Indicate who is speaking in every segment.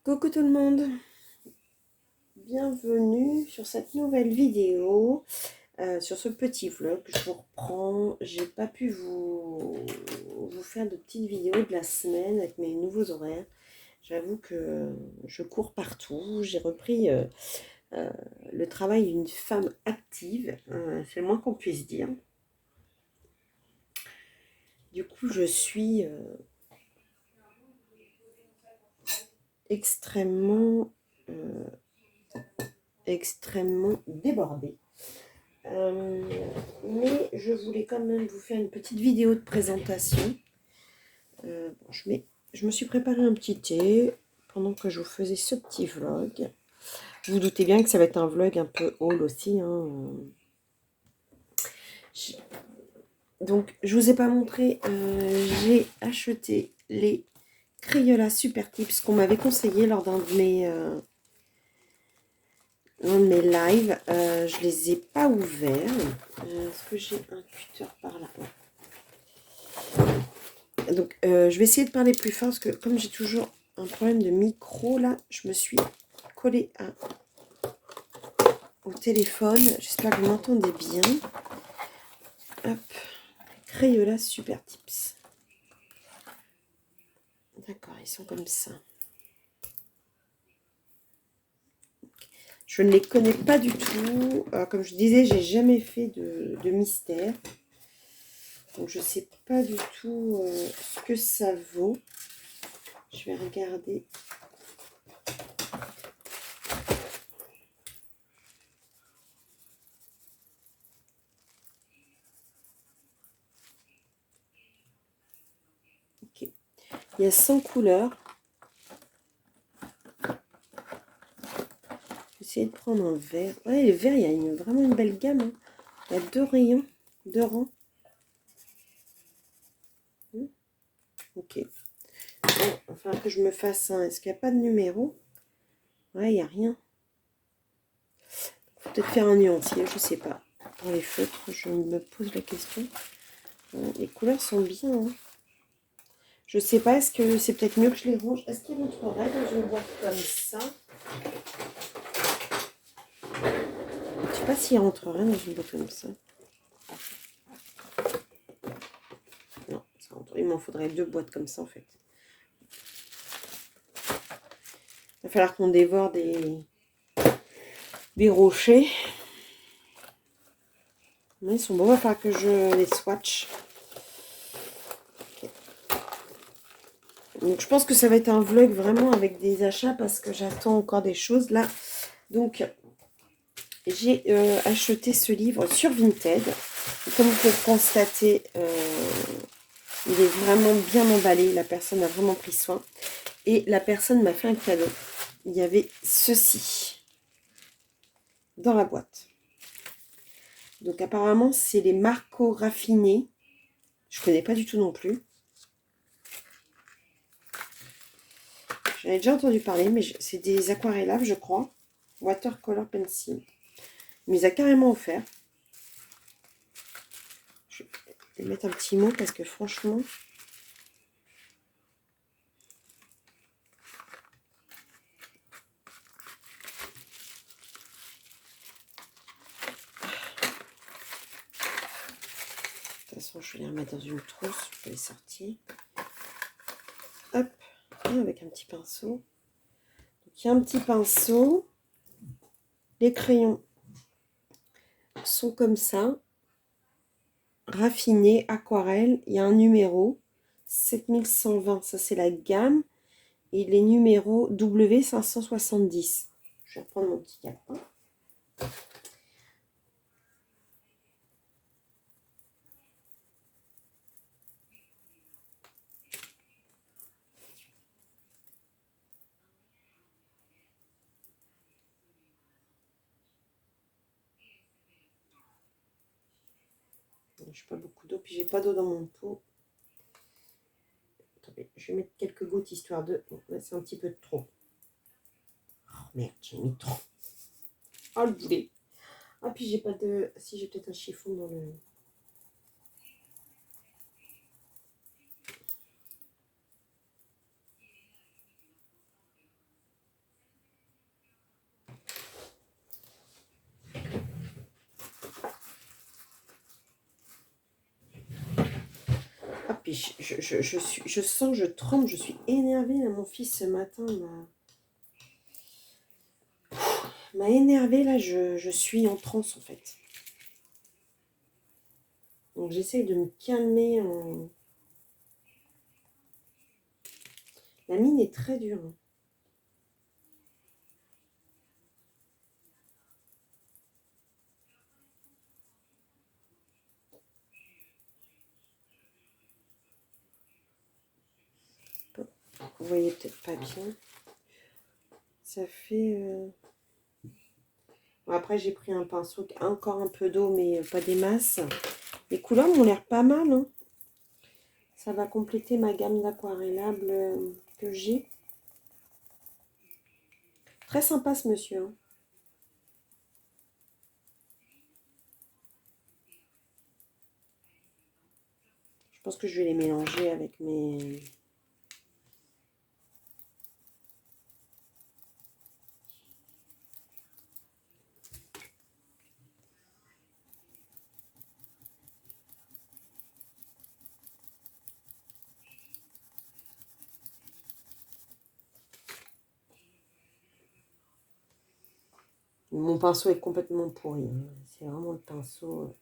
Speaker 1: Coucou tout le monde, bienvenue sur cette nouvelle vidéo, sur ce petit vlog. Je vous reprends, j'ai pas pu vous faire de petites vidéos de la semaine avec mes nouveaux horaires. J'avoue que je cours partout, j'ai repris le travail d'une femme active, c'est le moins qu'on puisse dire. Du coup je suis extrêmement débordée. Mais je voulais quand même vous faire une petite vidéo de présentation. Bon, je me suis préparé un petit thé pendant que je vous faisais ce petit vlog. Vous vous doutez bien que ça va être un vlog un peu haul aussi. Hein. Donc, je vous ai pas montré. J'ai acheté les Crayola Super Tips qu'on m'avait conseillé lors d'un de mes lives. Je les ai pas ouverts. Est-ce que j'ai un cutter par là? Donc, je vais essayer de parler plus fort parce que comme j'ai toujours un problème de micro, là, je me suis collée au téléphone. J'espère que vous m'entendez bien. Hop, Crayola Super Tips. D'accord, ils sont comme ça. Je ne les connais pas du tout. Comme je disais, j'ai jamais fait de mystère. Donc, je ne sais pas du tout ce que ça vaut. Je vais regarder. Ok. Il y a 100 couleurs. Essayer de prendre un vert. Ouais, les verts, il y a vraiment une belle gamme. Hein. Il y a 2 rayons, 2 rangs. Ok. Bon, enfin que je me fasse un. Est-ce qu'il n'y a pas de numéro? Ouais, il n'y a rien. Faut peut-être faire un nuancier, je sais pas. Pour les feutres, je me pose la question. Les couleurs sont bien. Hein. Je sais pas, est-ce que c'est peut-être mieux que je les range? Est-ce qu'ils rentreraient dans une boîte comme ça? Je sais pas s'ils rentreraient dans une boîte comme ça. Non, ça rentre. Il m'en faudrait 2 boîtes comme ça en fait. Il va falloir qu'on dévore des rochers. Mais ils sont bons, il va falloir que je les swatch. Okay. Donc je pense que ça va être un vlog vraiment avec des achats parce que j'attends encore des choses là. Donc j'ai acheté ce livre sur Vinted. Et comme vous pouvez le constater, il est vraiment bien emballé. La personne a vraiment pris soin. Et la personne m'a fait un cadeau. Il y avait ceci dans la boîte. Donc apparemment, c'est les Marco raffinés. Je ne connais pas du tout non plus. J'en ai déjà entendu parler, mais c'est des aquarellables, je crois. Watercolor pencil. Il me les a carrément offert. Je vais mettre un petit mot parce que franchement... De toute façon, je vais les remettre dans une trousse. Je vais les sortir. Hop. Et avec un petit pinceau. Donc, il y a un petit pinceau. Les crayons sont comme ça. Raffinés, aquarelle. Il y a un numéro. 7120. Ça, c'est la gamme. Et les numéros W570. Je vais reprendre mon petit calepin. Je n'ai pas beaucoup d'eau, puis j'ai pas d'eau dans mon pot. Attendez, je vais mettre quelques gouttes histoire de... Bon, là, c'est un petit peu de trop. Oh merde, j'ai mis trop. Oh le boulet. Ah, puis j'ai pas de... Si, j'ai peut-être un chiffon dans le... Puis je sens, je tremble, je suis énervée. Là, mon fils ce matin m'a énervée. Là, je suis en transe en fait. Donc j'essaye de me calmer. La mine est très dure. Hein. Vous voyez peut-être pas bien. Ça fait... Bon, après, j'ai pris un pinceau, encore un peu d'eau, mais pas des masses. Les couleurs m'ont l'air pas mal. Hein. Ça va compléter ma gamme d'aquarellables que j'ai. Très sympa ce monsieur. Hein. Je pense que je vais les mélanger avec mes... Mon pinceau est complètement pourri. Hein. C'est vraiment le pinceau...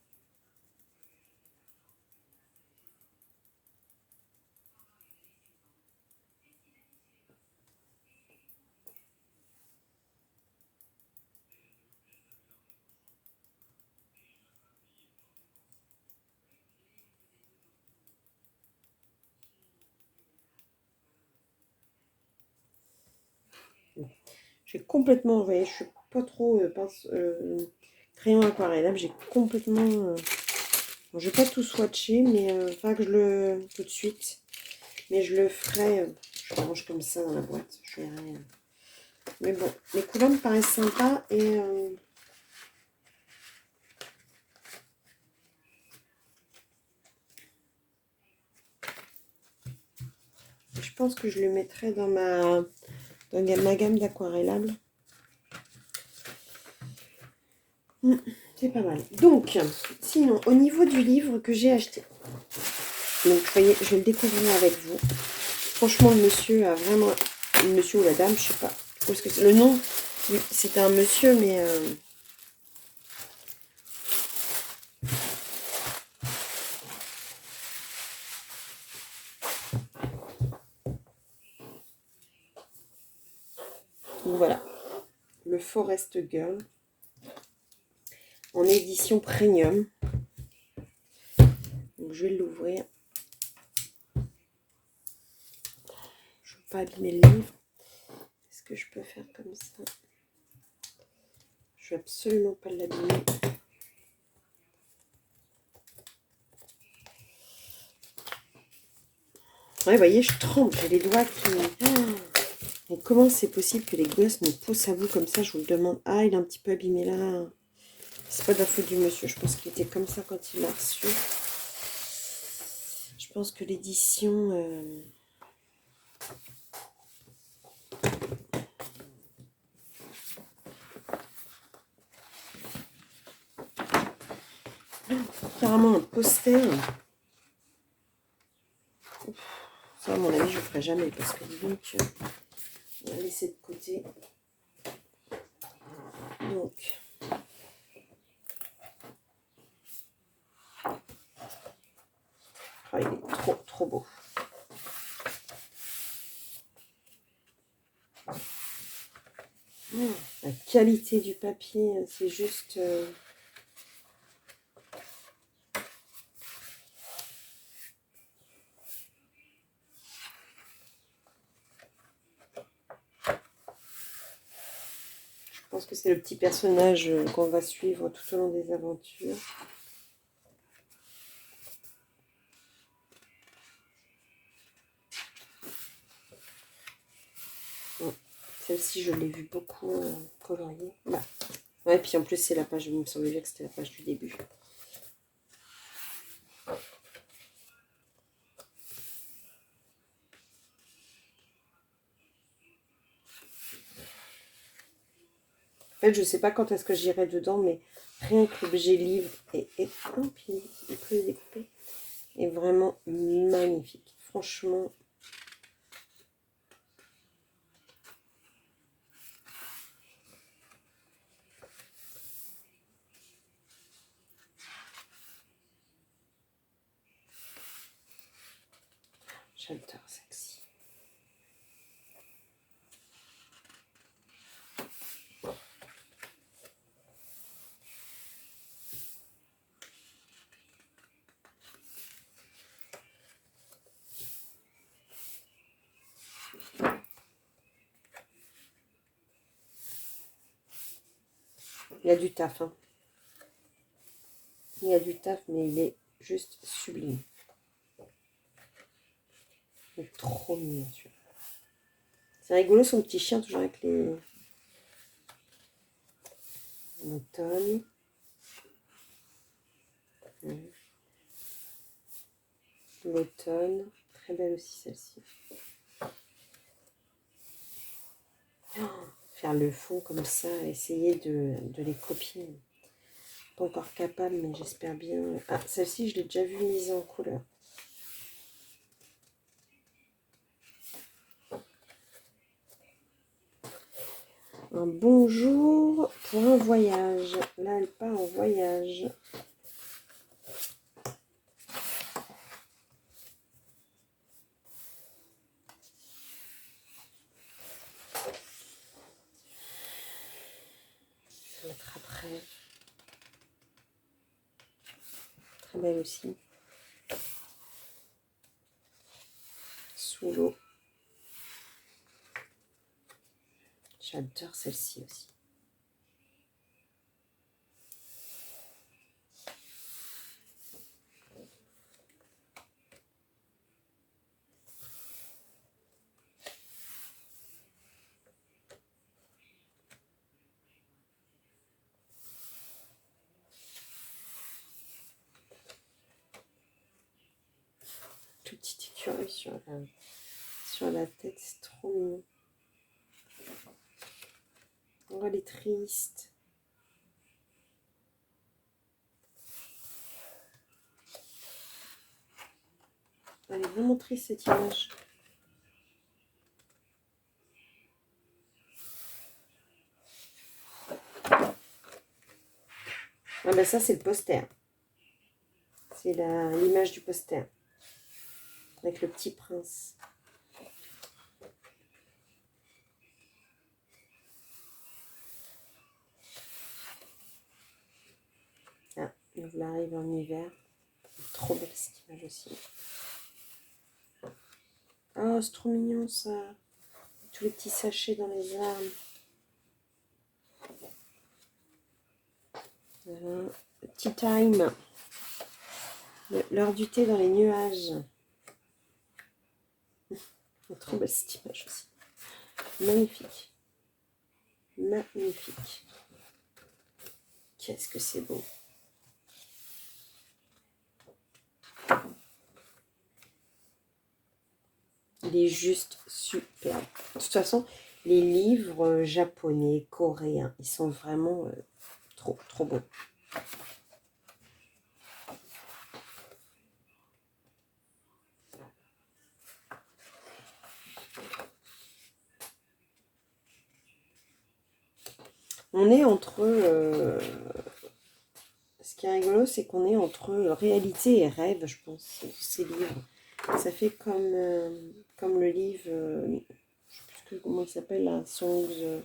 Speaker 1: J'ai complètement... Vous voyez, je suis pas trop crayon aquarellable. J'ai complètement... Bon, je vais pas tout swatcher, mais enfin que je le... tout de suite. Mais je le ferai... je le range comme ça dans la boîte. Je verrai... Mais bon, les couleurs me paraissent sympas et... je pense que je le mettrai dans ma gamme d'aquarellables. C'est pas mal. Donc, sinon, au niveau du livre que j'ai acheté, donc vous voyez, je vais le découvrir avec vous. Franchement, le monsieur a vraiment... Le monsieur ou la dame, je sais pas. Parce que le nom, c'est un monsieur, mais... Donc voilà. Le Forest Girl. En édition premium. Donc je vais l'ouvrir. Je ne veux pas abîmer le livre. Est-ce que je peux faire comme ça? Je ne veux absolument pas l'abîmer. Ouais, vous voyez, je tremble. J'ai les doigts qui... Mais comment c'est possible que les gosses me poussent à vous comme ça? Je vous le demande. Ah, il est un petit peu abîmé là. C'est pas de la faute du monsieur. Je pense qu'il était comme ça quand il l'a reçu. Je pense que l'édition... carrément un poster. Ça, à mon avis, je ne ferai jamais parce que donc, on va laisser de côté. Donc, ah, il est trop beau. La qualité du papier, c'est juste... Je pense que c'est le petit personnage qu'on va suivre tout au long des aventures. Bon, celle-ci, je l'ai vue beaucoup coloriée. Bah. Ouais, puis en plus, c'est la page, il me semblait bien que c'était la page du début. En fait, je sais pas quand est-ce que j'irai dedans, mais rien que l'objet livre et... Oh, puis il peut les découper. est vraiment magnifique. Franchement. J'adore celle-ci. Il y a du taf, hein. Il y a du taf, mais il est juste sublime. Il est trop mignon, celui-là. C'est rigolo son petit chien, toujours avec les... L'automne. L'automne. Très belle aussi celle-ci. Oh, faire le fond comme ça, essayer de les copier. Pas encore capable, mais j'espère bien. Ah, celle-ci, je l'ai déjà vue mise en couleur. Un bonjour pour un voyage. Là, elle part en voyage. Je vais mettre après. Très belle aussi. Sous l'eau. J'adore celle-ci aussi. Tout petit écureuil sur la tête, c'est trop mignon. Oh, elle est triste. Elle est vraiment triste cette image. Ah ben ça c'est le poster. C'est l'image du poster. Avec le petit prince. Ah, il arrive en hiver. Trop belle cette image aussi. Oh, c'est trop mignon ça. Tous les petits sachets dans les arbres. Voilà. Le tea time. L'heure du thé dans les nuages. Trop belle cette image aussi. Magnifique. Magnifique. Qu'est-ce que c'est beau. Il est juste superbe. De toute façon, les livres japonais, coréens, ils sont vraiment trop, trop beaux. On est entre... ce qui est rigolo, c'est qu'on est entre réalité et rêve, je pense, ces livres. Ça fait comme le livre, je ne sais plus comment il s'appelle, là, Songs...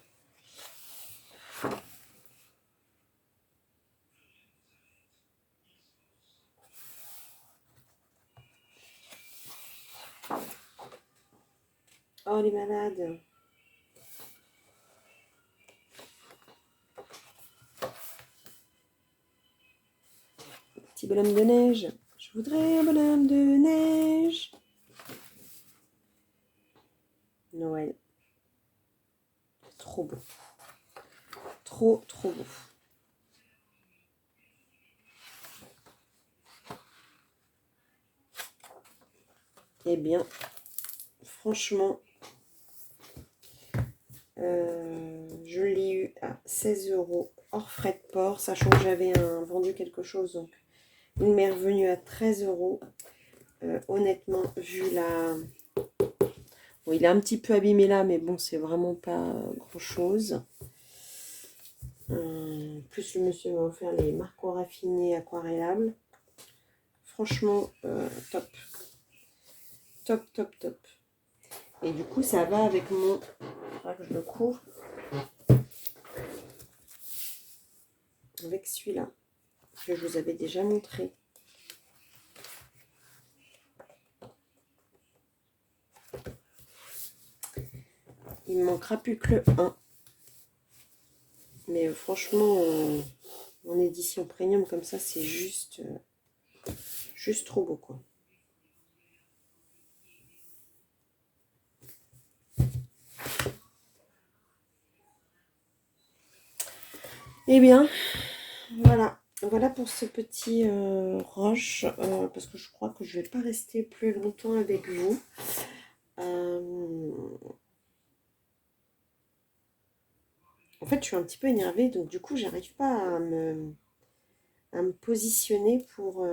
Speaker 1: Oh, les malades. Petit bonhomme de neige. Je voudrais un bonhomme de neige. Noël. Trop beau. Trop, trop beau. Eh bien, franchement, je l'ai eu à 16 € hors frais de port, sachant que j'avais vendu quelque chose. Donc, il m'est revenu à 13 €. honnêtement, vu la... Bon, il est un petit peu abîmé là, mais bon, c'est vraiment pas grand-chose. Plus le monsieur m'a offert les marquants raffinés aquarellables. Franchement, top. Top, top, top. Et du coup, ça va avec mon... Il faudra que je le couvre. Avec celui-là, que je vous avais déjà montré. Il ne manquera plus que le 1. Mais franchement, en édition premium comme ça, c'est juste trop beau, quoi. Eh bien, voilà. Voilà pour ce petit rush, parce que je crois que je ne vais pas rester plus longtemps avec vous. En fait, je suis un petit peu énervée, donc du coup, j'arrive pas à me positionner pour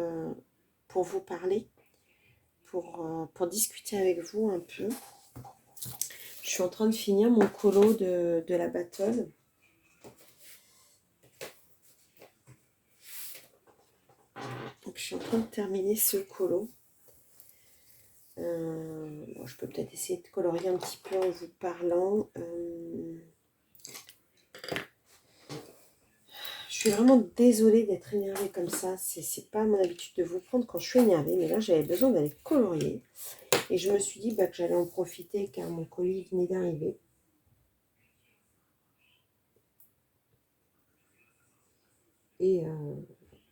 Speaker 1: vous parler, pour discuter avec vous un peu. Je suis en train de finir mon colo de la battle. Donc, je suis en train de terminer ce colo. Bon, je peux peut-être essayer de colorier un petit peu en vous parlant. Je suis vraiment désolée d'être énervée comme ça. C'est pas mon habitude de vous prendre quand je suis énervée. Mais là, j'avais besoin d'aller colorier. Et je me suis dit que j'allais en profiter car mon colis venait d'arriver. Et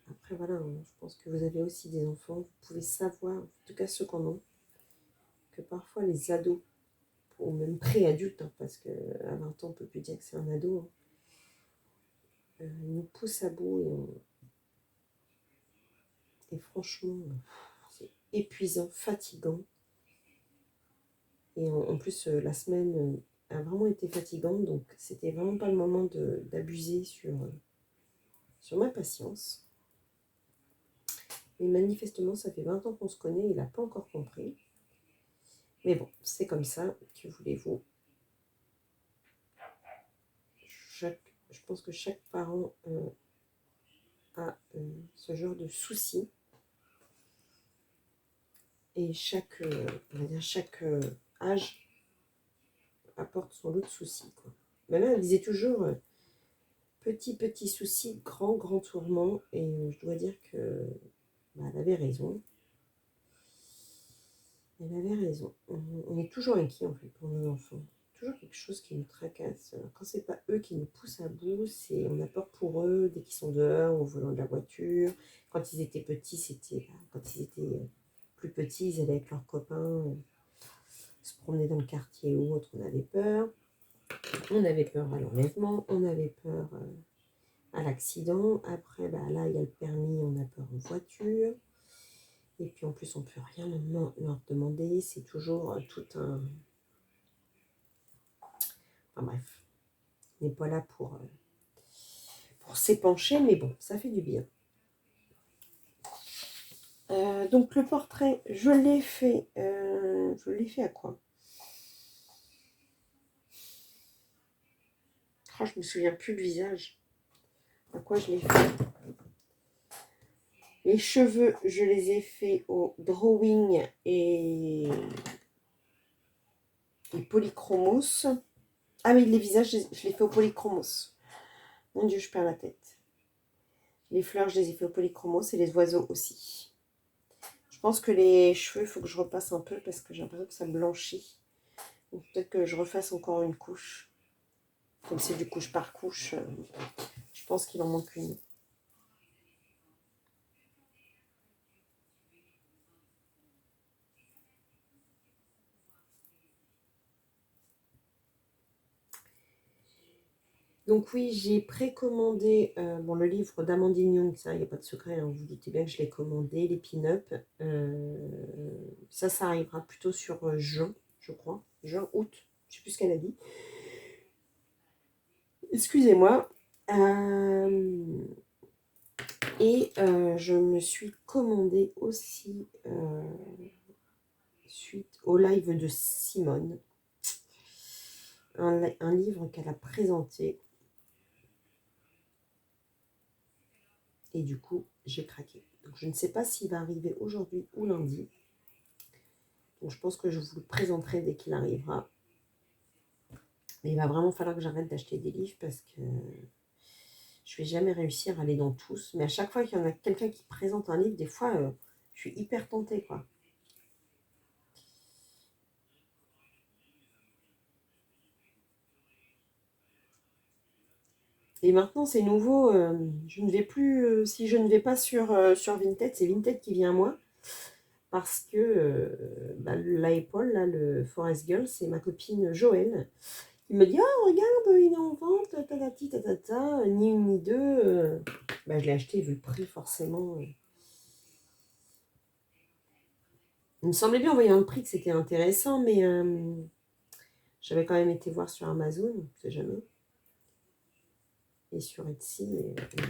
Speaker 1: après, voilà, je pense que vous avez aussi des enfants. Vous pouvez savoir, en tout cas ceux qui en ont, que parfois les ados, ou même pré-adultes, hein, parce qu'à 20 ans, on ne peut plus dire que c'est un ado, hein, ils nous poussent à bout et franchement, c'est épuisant, fatigant. Et en plus, la semaine a vraiment été fatigante, donc c'était vraiment pas le moment d'abuser sur ma patience. Mais manifestement, ça fait 20 ans qu'on se connaît, il n'a pas encore compris. Mais bon, c'est comme ça, que voulez-vous. Je pense que chaque parent a ce genre de soucis. Et chaque âge apporte son lot de soucis, quoi. Mais là, elle disait toujours petit souci, grand tourment. Et je dois dire que elle avait raison. Elle avait raison. On est toujours inquiet en fait pour nos enfants. Toujours quelque chose qui nous tracasse. Quand c'est pas eux qui nous poussent à bout, on a peur pour eux dès qu'ils sont dehors, au volant de la voiture. Quand ils étaient petits, quand ils étaient plus petits, ils allaient avec leurs copains se promener dans le quartier ou autre, on avait peur. On avait peur à l'enlèvement, on avait peur à l'accident. Après, là, il y a le permis, on a peur en voiture. Et puis en plus, on ne peut rien leur demander. C'est toujours tout un... Enfin bref, on n'est pas là pour s'épancher, mais bon, ça fait du bien. Donc le portrait, je l'ai fait à quoi? Oh, je me souviens plus du visage. À quoi je l'ai fait? Les cheveux, je les ai faits au drawing et polychromos. Ah oui, les visages, je les fais au polychromos. Mon Dieu, je perds la tête. Les fleurs, je les ai fait au polychromos et les oiseaux aussi. Je pense que les cheveux, il faut que je repasse un peu parce que j'ai l'impression que ça blanchit. Donc peut-être que je refasse encore une couche. Comme c'est du couche par couche, je pense qu'il en manque une. Donc oui, j'ai précommandé le livre d'Amandine Young, ça, il n'y a pas de secret, hein, vous vous doutez bien que je l'ai commandé, les pin-up. Ça arrivera plutôt sur juin, je crois, juin, août, je ne sais plus ce qu'elle a dit. Excusez-moi. Et je me suis commandé aussi suite au live de Simone. Un livre qu'elle a présenté. Et du coup, j'ai craqué. Donc, je ne sais pas s'il va arriver aujourd'hui ou lundi. Donc, je pense que je vous le présenterai dès qu'il arrivera. Mais il va vraiment falloir que j'arrête d'acheter des livres parce que je vais jamais réussir à aller dans tous. Mais à chaque fois qu'il y en a quelqu'un qui présente un livre, des fois, je suis hyper tentée, quoi. Et maintenant, c'est nouveau. Je ne vais plus, si je ne vais pas sur Vinted, c'est Vinted qui vient à moi. Parce que la Apple, là, le Forest Girl, c'est ma copine Joëlle. Il me dit, oh, regarde, il est en vente, tatati, tatata, ni une ni deux. Je l'ai acheté vu le prix, forcément. Il me semblait bien en voyant le prix que c'était intéressant, mais j'avais quand même été voir sur Amazon, on ne sait jamais. Et sur Etsy,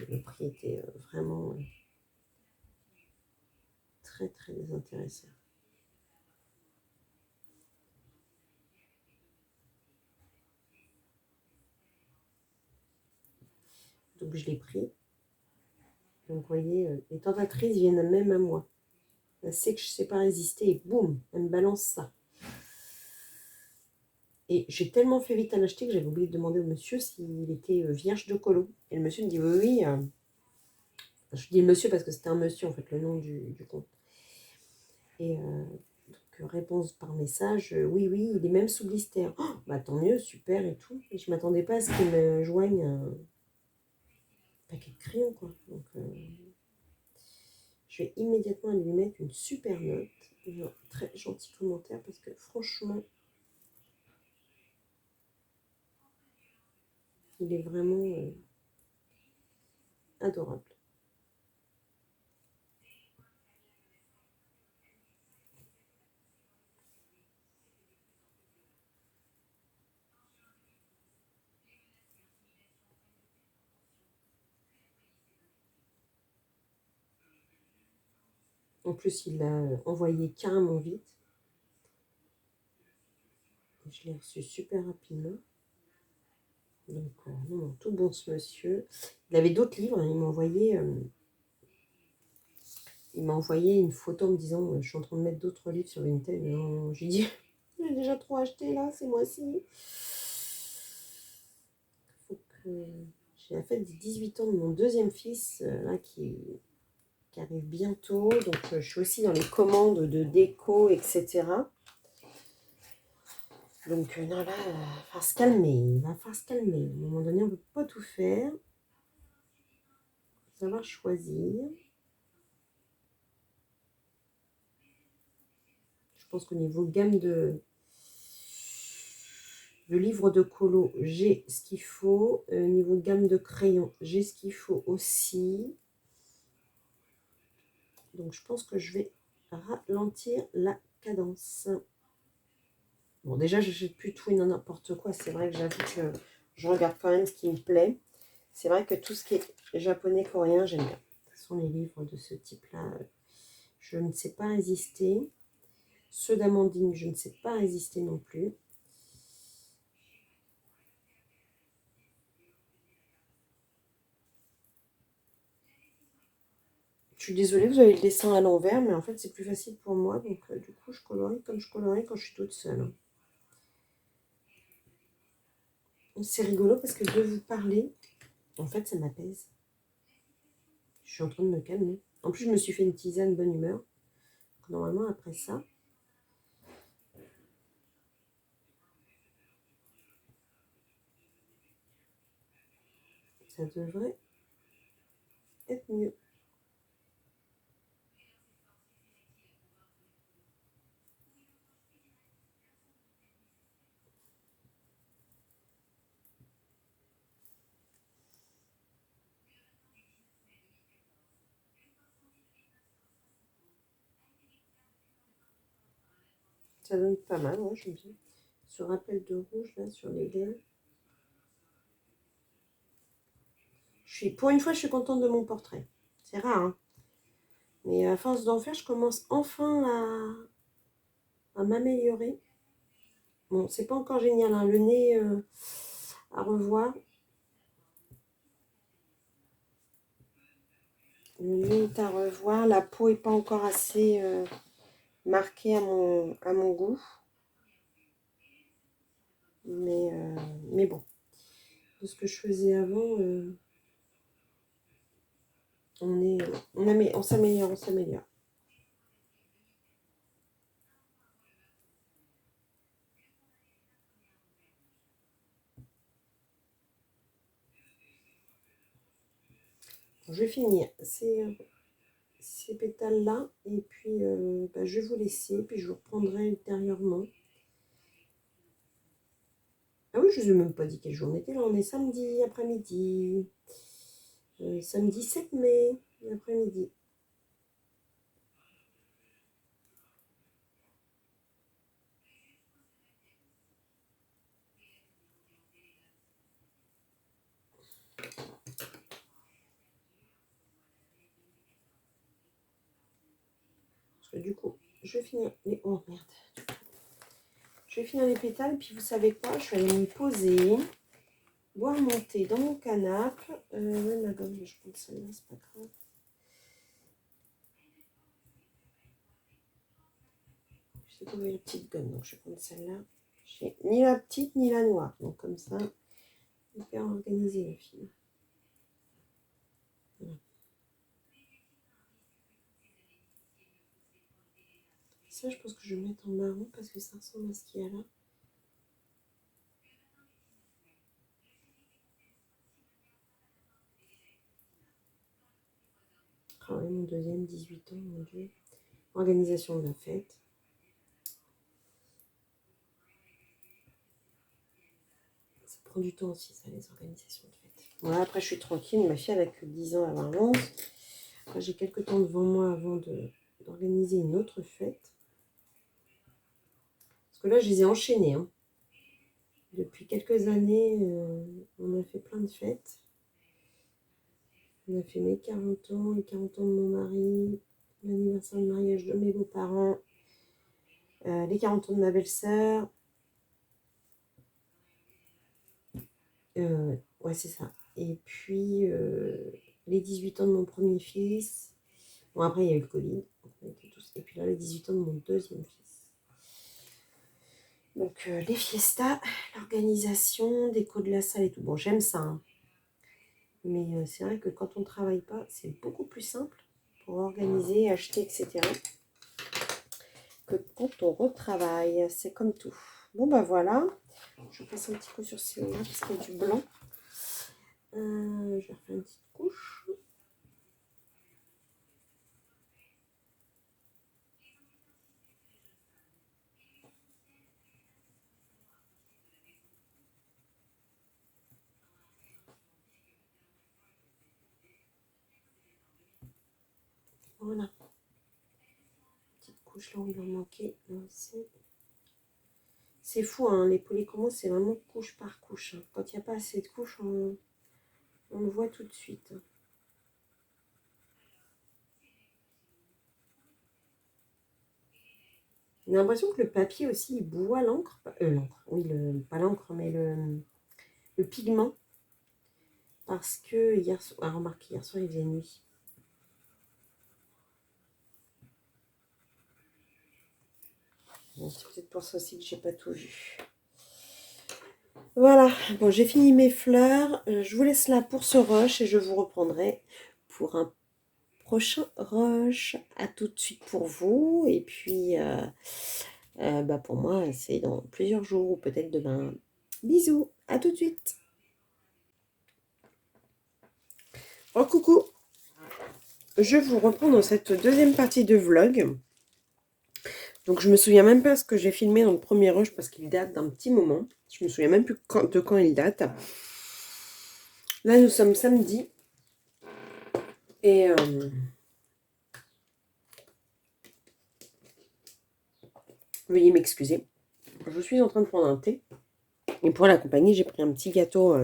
Speaker 1: le prix était vraiment très, très intéressant. Donc je l'ai pris. Donc vous voyez, les tentatrices viennent même à moi. Elle sait que je ne sais pas résister et boum, elle me balance ça. Et j'ai tellement fait vite à l'acheter que j'avais oublié de demander au monsieur s'il était vierge de colo. Et le monsieur me dit oui, oui. Je dis le monsieur parce que c'était un monsieur en fait, le nom du compte. Et donc réponse par message, oui, oui, il est même sous blister. Oh, bah tant mieux, super et tout. Et je m'attendais pas à ce qu'il me joigne un paquet de crayons quoi. Donc je vais immédiatement lui mettre une super note et un très gentil commentaire parce que franchement, il est vraiment adorable. En plus, il l'a envoyé carrément vite. Et je l'ai reçu super rapidement. Donc, non, tout bon ce monsieur. Il avait d'autres livres, hein, il m'a envoyé une photo me disant je suis en train de mettre d'autres livres sur Vinted. J'ai dit j'ai déjà trop acheté là, ces mois-ci. Faut que j'ai la fête des 18 ans de mon deuxième fils là qui arrive bientôt. Donc je suis aussi dans les commandes de déco, etc. Donc non, là, il va falloir se calmer. Il va falloir se calmer. À un moment donné, on ne peut pas tout faire. Il faut savoir choisir. Je pense qu'au niveau gamme de livres de colo, j'ai ce qu'il faut. Niveau gamme de crayons, j'ai ce qu'il faut aussi. Donc je pense que je vais ralentir la cadence. Bon, déjà, je n'achète plus tout et n'importe quoi. C'est vrai que j'avoue que je regarde quand même ce qui me plaît. C'est vrai que tout ce qui est japonais, coréen, j'aime bien. Ce sont les livres de ce type-là. Je ne sais pas résister. Ceux d'Amandine, je ne sais pas résister non plus. Je suis désolée, vous avez le dessin à l'envers, mais en fait, c'est plus facile pour moi. Donc, du coup, je colorie comme je colorais quand je suis toute seule. C'est rigolo parce que de vous parler, en fait, ça m'apaise. Je suis en train de me calmer. En plus, je me suis fait une tisane bonne humeur. Donc, normalement, après ça, ça devrait être mieux. Ça donne pas mal, moi, je me dis. Ce rappel de rouge, là, sur les lèvres. Pour une fois, je suis contente de mon portrait. C'est rare, hein. Mais à force d'en faire, je commence enfin m'améliorer. Bon, c'est pas encore génial, hein, le nez à revoir. Le nez est à revoir. La peau est pas encore assez marquée à mon goût. Mais bon, de ce que je faisais avant, on s'améliore, on s'améliore. Je vais finir ces pétales-là et puis je vais vous laisser, puis je vous reprendrai ultérieurement. Ah oui, je ne vous ai même pas dit quel jour on était là, on est samedi après-midi, samedi 7 mai, après-midi. Parce que du coup, je vais finir les... Oh merde. Je vais finir les pétales, puis vous savez quoi, je vais aller me poser, boire mon thé dans mon canapé. Ouais, ma gomme, je prends celle-là, c'est pas grave. Je sais pas où est la petite gomme, donc je vais prendre celle-là. J'ai ni la petite ni la noire, donc comme ça, hyper organisé le film. Voilà. Ça, je pense que je vais mettre en marron parce que ça ressemble à ce qu'il y a là. Ah oui, mon deuxième, 18 ans, mon Dieu. Organisation de la fête. Ça prend du temps aussi, ça, les organisations de fête. Voilà, après, je suis tranquille. Ma fille, elle a que 10 ans, elle va avoir 11. Après, j'ai quelques temps devant moi avant d'organiser une autre fête. Parce que là, je les ai enchaînés. Hein. Depuis quelques années, on a fait plein de fêtes. On a fait mes 40 ans, les 40 ans de mon mari, l'anniversaire de mariage de mes beaux-parents, les 40 ans de ma belle-sœur. Ouais, c'est ça. Et puis, les 18 ans de mon premier fils. Bon, après, il y a eu le Covid. On était tous... Et puis là, les 18 ans de mon deuxième fils. Donc, les fiestas, l'organisation, déco de la salle et tout. Bon, j'aime ça. Hein. Mais c'est vrai que quand on ne travaille pas, c'est beaucoup plus simple pour organiser, acheter, etc. que quand on retravaille. C'est comme tout. Bon, bah voilà. Je passe un petit coup sur celle-là parce qu'il y a du blanc. Je vais refaire une petite couche. Voilà. Petite couche là, on va manquer. Là aussi. C'est fou, hein, les polychromos, c'est vraiment couche par couche. Hein. Quand il n'y a pas assez de couches, on le voit tout de suite. J'ai l'impression que le papier aussi, il boit l'encre. L'encre, oui, pas l'encre, mais le pigment. Parce que hier soir, remarquez, hier soir, il faisait nuit. Bon, c'est peut-être pour ça aussi que j'ai pas tout vu. Voilà, bon, j'ai fini mes fleurs. Je vous laisse là pour ce rush et je vous reprendrai pour un prochain rush. À tout de suite pour vous. Et puis, pour moi, c'est dans plusieurs jours ou peut-être demain. Bisous, à tout de suite. Oh, coucou. Je vous reprends dans cette deuxième partie de vlog. Donc, je me souviens même pas ce que j'ai filmé dans le premier rush parce qu'il date d'un petit moment. Je me souviens même plus de quand il date. Là, nous sommes samedi. Et veuillez m'excuser. Je suis en train de prendre un thé. Et pour l'accompagner, j'ai pris un petit gâteau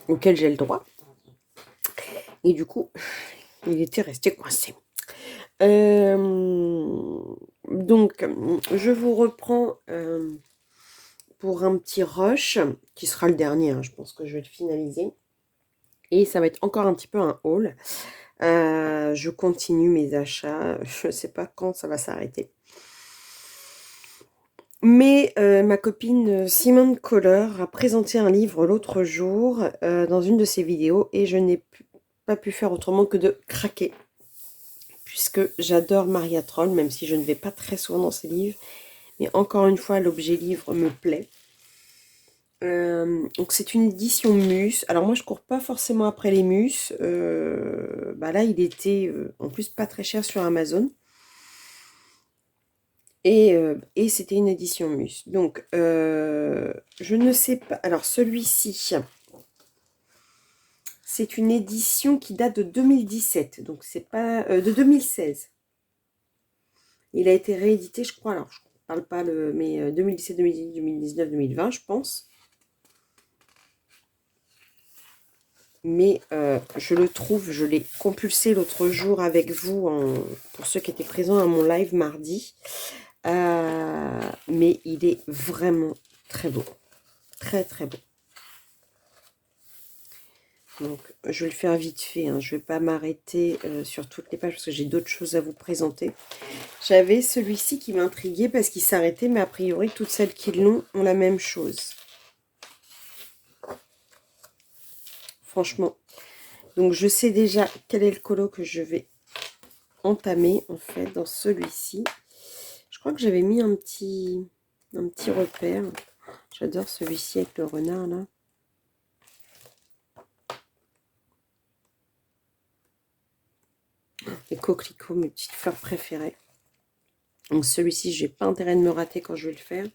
Speaker 1: auquel j'ai le droit. Et du coup, il était resté coincé. Donc Donc, je vous reprends pour un petit rush, qui sera le dernier, hein, je pense que je vais le finaliser. Et ça va être encore un petit peu un haul. Je continue mes achats, je ne sais pas quand ça va s'arrêter. Mais ma copine Simone Kohler a présenté un livre l'autre jour dans une de ses vidéos et je n'ai pas pu faire autrement que de craquer. Puisque j'adore Maria Troll, même si je ne vais pas très souvent dans ses livres. Mais encore une fois, l'objet livre me plaît. Donc c'est une édition Mus. Alors moi je cours pas forcément après les Mus. Là il était en plus pas très cher sur Amazon. Et c'était une édition Mus. Donc je ne sais pas. Alors celui-ci, c'est une édition qui date de 2017. Donc c'est pas de 2016. Il a été réédité, je crois. Alors je ne parle pas mais 2017, 2018, 2019, 2020, je pense. Mais je le trouve, je l'ai compulsé l'autre jour avec vous, pour ceux qui étaient présents à mon live mardi. Mais il est vraiment très beau. Très très beau. Donc je vais le faire vite fait, hein. Je ne vais pas m'arrêter sur toutes les pages parce que j'ai d'autres choses à vous présenter. J'avais celui-ci qui m'intriguait parce qu'il s'arrêtait, mais a priori toutes celles qui l'ont ont la même chose. Franchement. Donc je sais déjà quel est le colo que je vais entamer en fait dans celui-ci. Je crois que j'avais mis un petit repère. J'adore celui-ci avec le renard là. Les coquelicots, mes petites fleurs préférées. Donc celui-ci, j'ai pas intérêt de me rater quand je vais le faire.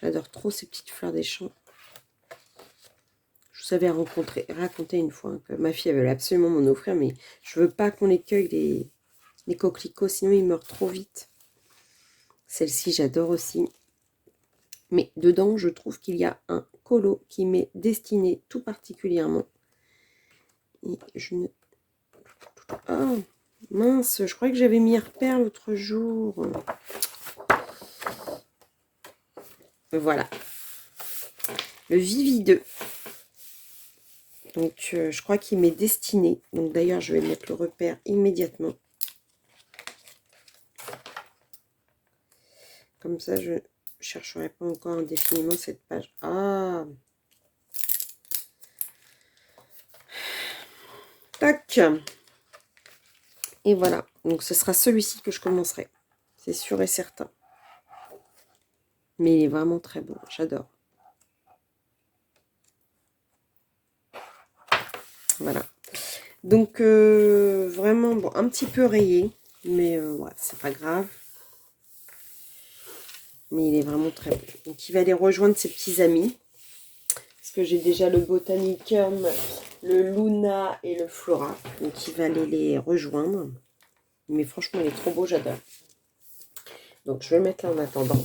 Speaker 1: J'adore trop ces petites fleurs des champs. Je vous avais raconté une fois que ma fille avait absolument m'en offrir, mais je veux pas qu'on les cueille les coquelicots, sinon ils meurent trop vite. Celle-ci, j'adore aussi. Mais dedans, je trouve qu'il y a un colo qui m'est destiné tout particulièrement. Et je ne... Ah, mince, je croyais que j'avais mis un repère l'autre jour. Voilà. Le Vivi 2. Donc, je crois qu'il m'est destiné. Donc, d'ailleurs, je vais mettre le repère immédiatement. Comme ça, je ne chercherai pas encore indéfiniment cette page. Ah! Tac! Et voilà. Donc, ce sera celui-ci que je commencerai. C'est sûr et certain. Mais il est vraiment très beau. J'adore. Voilà. Donc, vraiment, bon, un petit peu rayé. Mais ouais, c'est pas grave. Mais il est vraiment très beau. Donc, il va aller rejoindre ses petits amis. Parce que j'ai déjà le Botanicum, le Luna et le Flora. Donc, il va aller les rejoindre. Mais franchement, il est trop beau, j'adore. Donc, je vais le mettre là en attendant.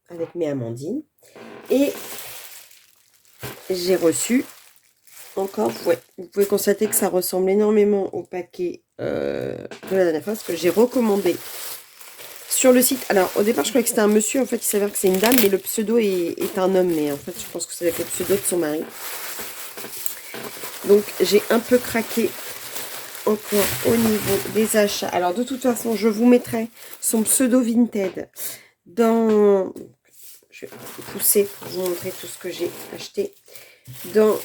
Speaker 1: Avec mes amandines. Et j'ai reçu encore, ouais, vous pouvez constater que ça ressemble énormément au paquet de la dernière fois, parce que j'ai recommandé sur le site. Alors, au départ, je croyais que c'était un monsieur, en fait, il s'avère que c'est une dame, mais le pseudo est un homme, mais en fait, je pense que c'est le pseudo de son mari. Donc, j'ai un peu craqué encore au niveau des achats. Alors, de toute façon, je vous mettrai son pseudo Vinted dans... Je vais pousser pour vous montrer tout ce que j'ai acheté dans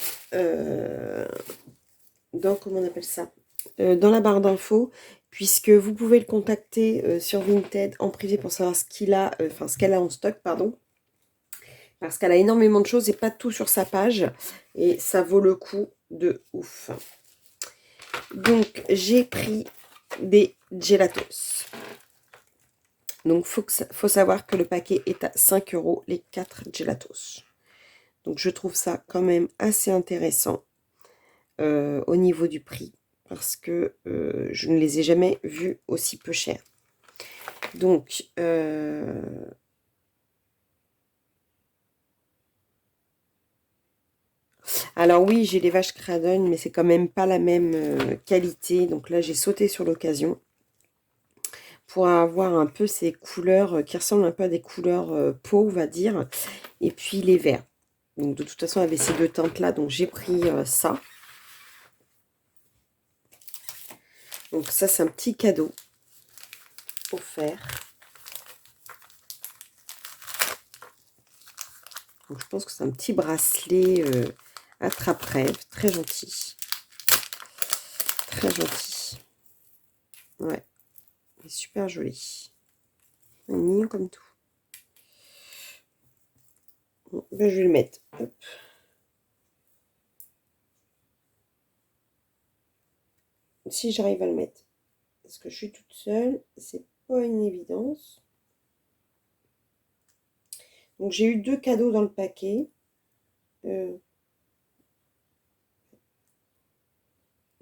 Speaker 1: comment on appelle ça, dans la barre d'infos, puisque vous pouvez le contacter sur Vinted en privé pour savoir ce qu'il a, ce qu'elle a en stock, pardon, parce qu'elle a énormément de choses et pas tout sur sa page, et ça vaut le coup de ouf. Donc j'ai pris des gelatos. Donc faut savoir que le paquet est à 5 € les 4 gelatos. Donc je trouve ça quand même assez intéressant au niveau du prix, parce que je ne les ai jamais vus aussi peu chers. Donc alors oui, j'ai les vaches Cradon, mais c'est quand même pas la même qualité. Donc là, j'ai sauté sur l'occasion pour avoir un peu ces couleurs qui ressemblent un peu à des couleurs peau, on va dire. Et puis les verts. Donc de toute façon, avec ces deux teintes-là, donc j'ai pris ça. Donc ça, c'est un petit cadeau offert. Donc je pense que c'est un petit bracelet attrape-rêve, très gentil. Très gentil. Ouais, il est super joli. Il est mignon comme tout. Bon, ben, je vais le mettre. Hop. Si j'arrive à le mettre. Parce que je suis toute seule, c'est pas une évidence. Donc j'ai eu 2 cadeaux dans le paquet.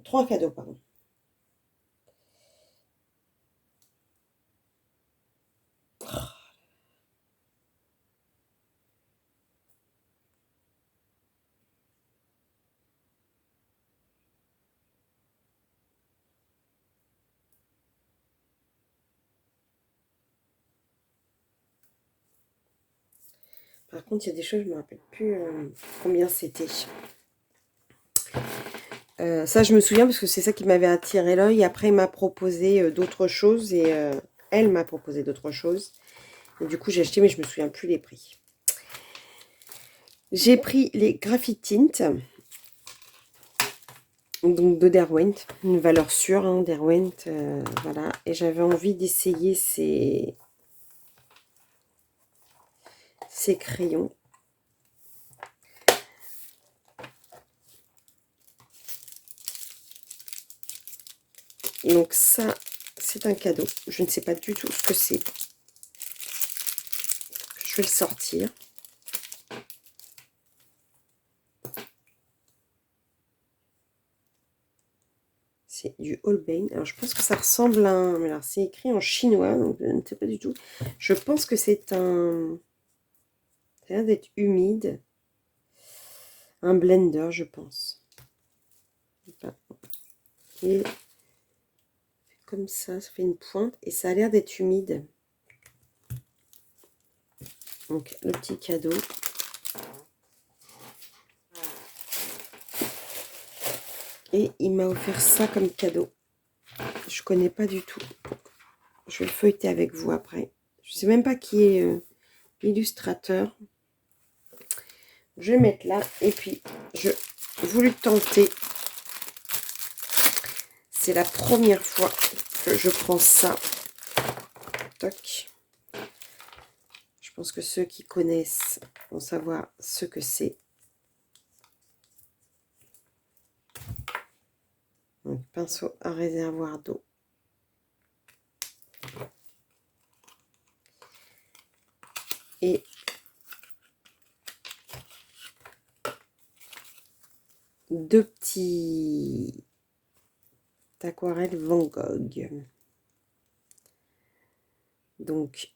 Speaker 1: 3 cadeaux, pardon. Par contre, il y a des choses, je ne me rappelle plus combien c'était. Ça, je me souviens parce que c'est ça qui m'avait attiré l'œil. Après, il m'a proposé d'autres choses et elle m'a proposé d'autres choses. Et du coup, j'ai acheté, mais je me souviens plus les prix. J'ai pris les Graphite Tint, donc de Derwent, une valeur sûre, hein, Derwent, voilà. Et j'avais envie d'essayer ces crayons. Donc ça, c'est un cadeau. Je ne sais pas du tout ce que c'est. Je vais le sortir. C'est du Holbein. Alors, je pense que ça ressemble à un... Alors, c'est écrit en chinois, donc je ne sais pas du tout. Je pense que c'est un... Ça a l'air d'être humide. Un blender, je pense. Et comme ça fait une pointe. Et ça a l'air d'être humide. Donc, le petit cadeau. Et il m'a offert ça comme cadeau. Je connais pas du tout. Je vais le feuilleter avec vous après. Je sais même pas qui est l'illustrateur. Je vais le mettre là. Et puis, je voulais tenter. C'est la première fois que je prends ça. Toc. Je pense que ceux qui connaissent vont savoir ce que c'est. Donc, pinceau à réservoir d'eau. Et deux petits aquarelles Van Gogh. Donc,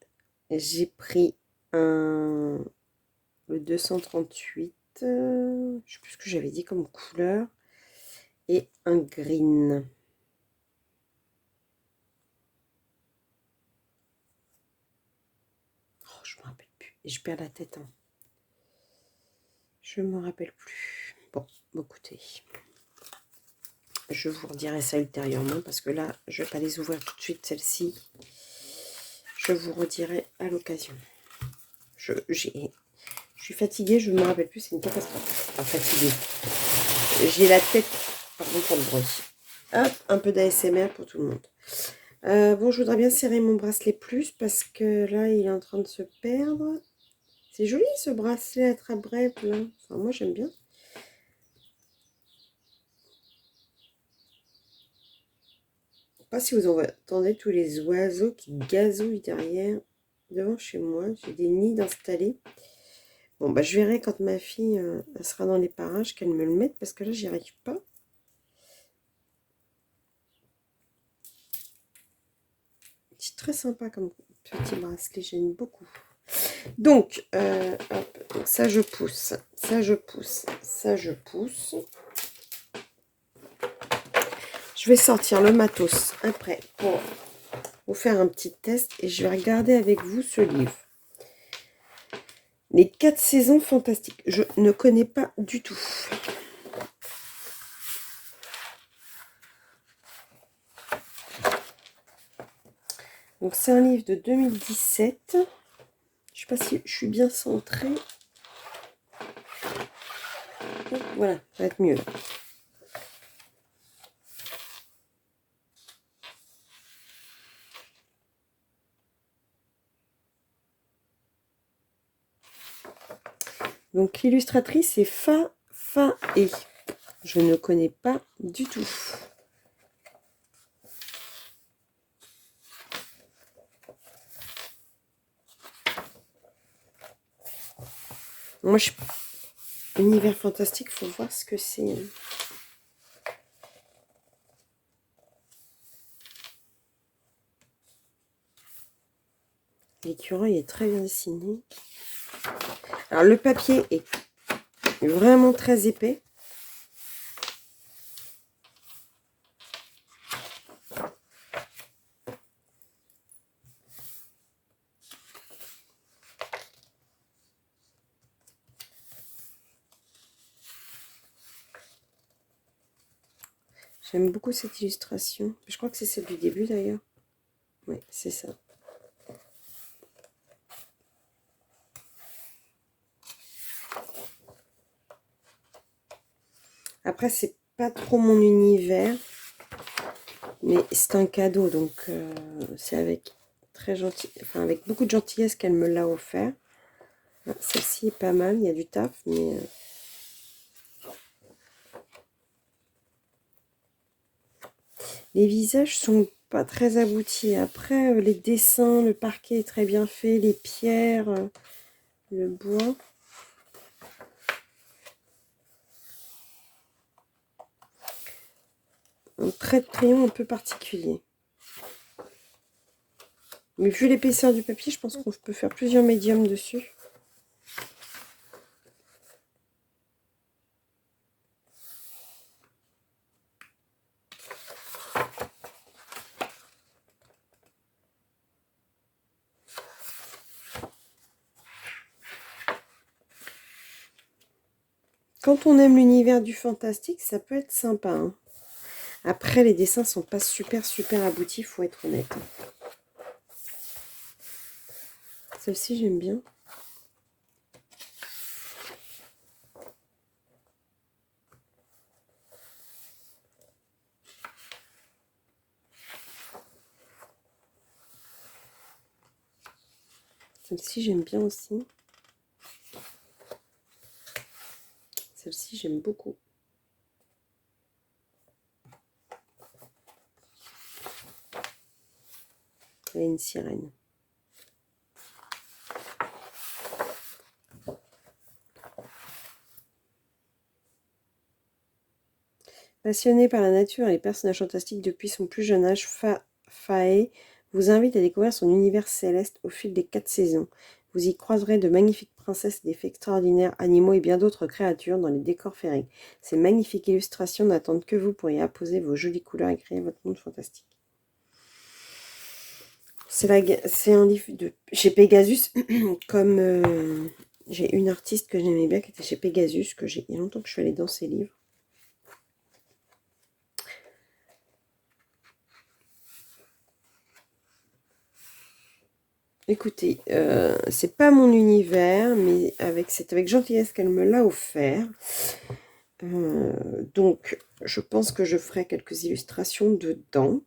Speaker 1: j'ai pris le 238. Je ne sais plus ce que j'avais dit comme couleur. Et un green. Oh, je me rappelle plus. Et je perds la tête. Hein. Je me rappelle plus. Bon, écoutez. Je vous redirai ça ultérieurement parce que là, je ne vais pas les ouvrir tout de suite, celle-ci. Je vous redirai à l'occasion. Je suis fatiguée, je ne me rappelle plus, c'est une catastrophe. Enfin, fatiguée. J'ai la tête, pardon pour le bruit. Hop, un peu d'ASMR pour tout le monde. Bon, je voudrais bien serrer mon bracelet plus parce que là, il est en train de se perdre. C'est joli ce bracelet à très bref là. Enfin, moi, j'aime bien. Je ne sais pas si vous entendez tous les oiseaux qui gazouillent derrière, devant chez moi. J'ai des nids installés. Bon, bah, je verrai quand ma fille elle sera dans les parages qu'elle me le mette parce que là, j'y arrive pas. C'est très sympa comme petit bracelet, j'aime beaucoup. Donc, hop, ça je pousse, ça je pousse, ça je pousse. Je vais sortir le matos après pour vous faire un petit test et je vais regarder avec vous ce livre. Les 4 saisons fantastiques. Je ne connais pas du tout. Donc c'est un livre de 2017. Je sais pas si je suis bien centrée. Voilà, ça va être mieux. Donc l'illustratrice c'est Fa-Fa-E. Je ne connais pas du tout. Moi, univers fantastique, faut voir ce que c'est. L'écureuil est très bien dessiné. Alors, le papier est vraiment très épais. J'aime beaucoup cette illustration. Je crois que c'est celle du début d'ailleurs. Oui, c'est ça. Après, c'est pas trop mon univers. Mais c'est un cadeau, donc c'est avec avec beaucoup de gentillesse qu'elle me l'a offert. Ah, celle-ci est pas mal, il y a du taf, mais les visages sont pas très aboutis. Après, les dessins, le parquet est très bien fait, les pierres, le bois. Un trait de crayon un peu particulier. Mais vu l'épaisseur du papier, je pense qu'on peut faire plusieurs médiums dessus. Quand on aime l'univers du fantastique, ça peut être sympa. Hein. Après, les dessins sont pas super aboutis, faut être honnête. Celle-ci, j'aime bien. Celle-ci, j'aime bien aussi. Celle-ci, j'aime beaucoup. Elle est une sirène. Passionné par la nature et les personnages fantastiques depuis son plus jeune âge, Fae vous invite à découvrir son univers céleste au fil des 4 saisons. Vous y croiserez de magnifiques princesses, des faits extraordinaires, animaux et bien d'autres créatures dans les décors féeriques. Ces magnifiques illustrations n'attendent que vous pour y apposer vos jolies couleurs et créer votre monde fantastique. C'est un livre chez Pegasus, comme j'ai une artiste que j'aimais bien qui était chez Pegasus, il y a longtemps que je suis allée dans ses livres. Écoutez, c'est pas mon univers, mais c'est avec gentillesse qu'elle me l'a offert. Donc, je pense que je ferai quelques illustrations dedans.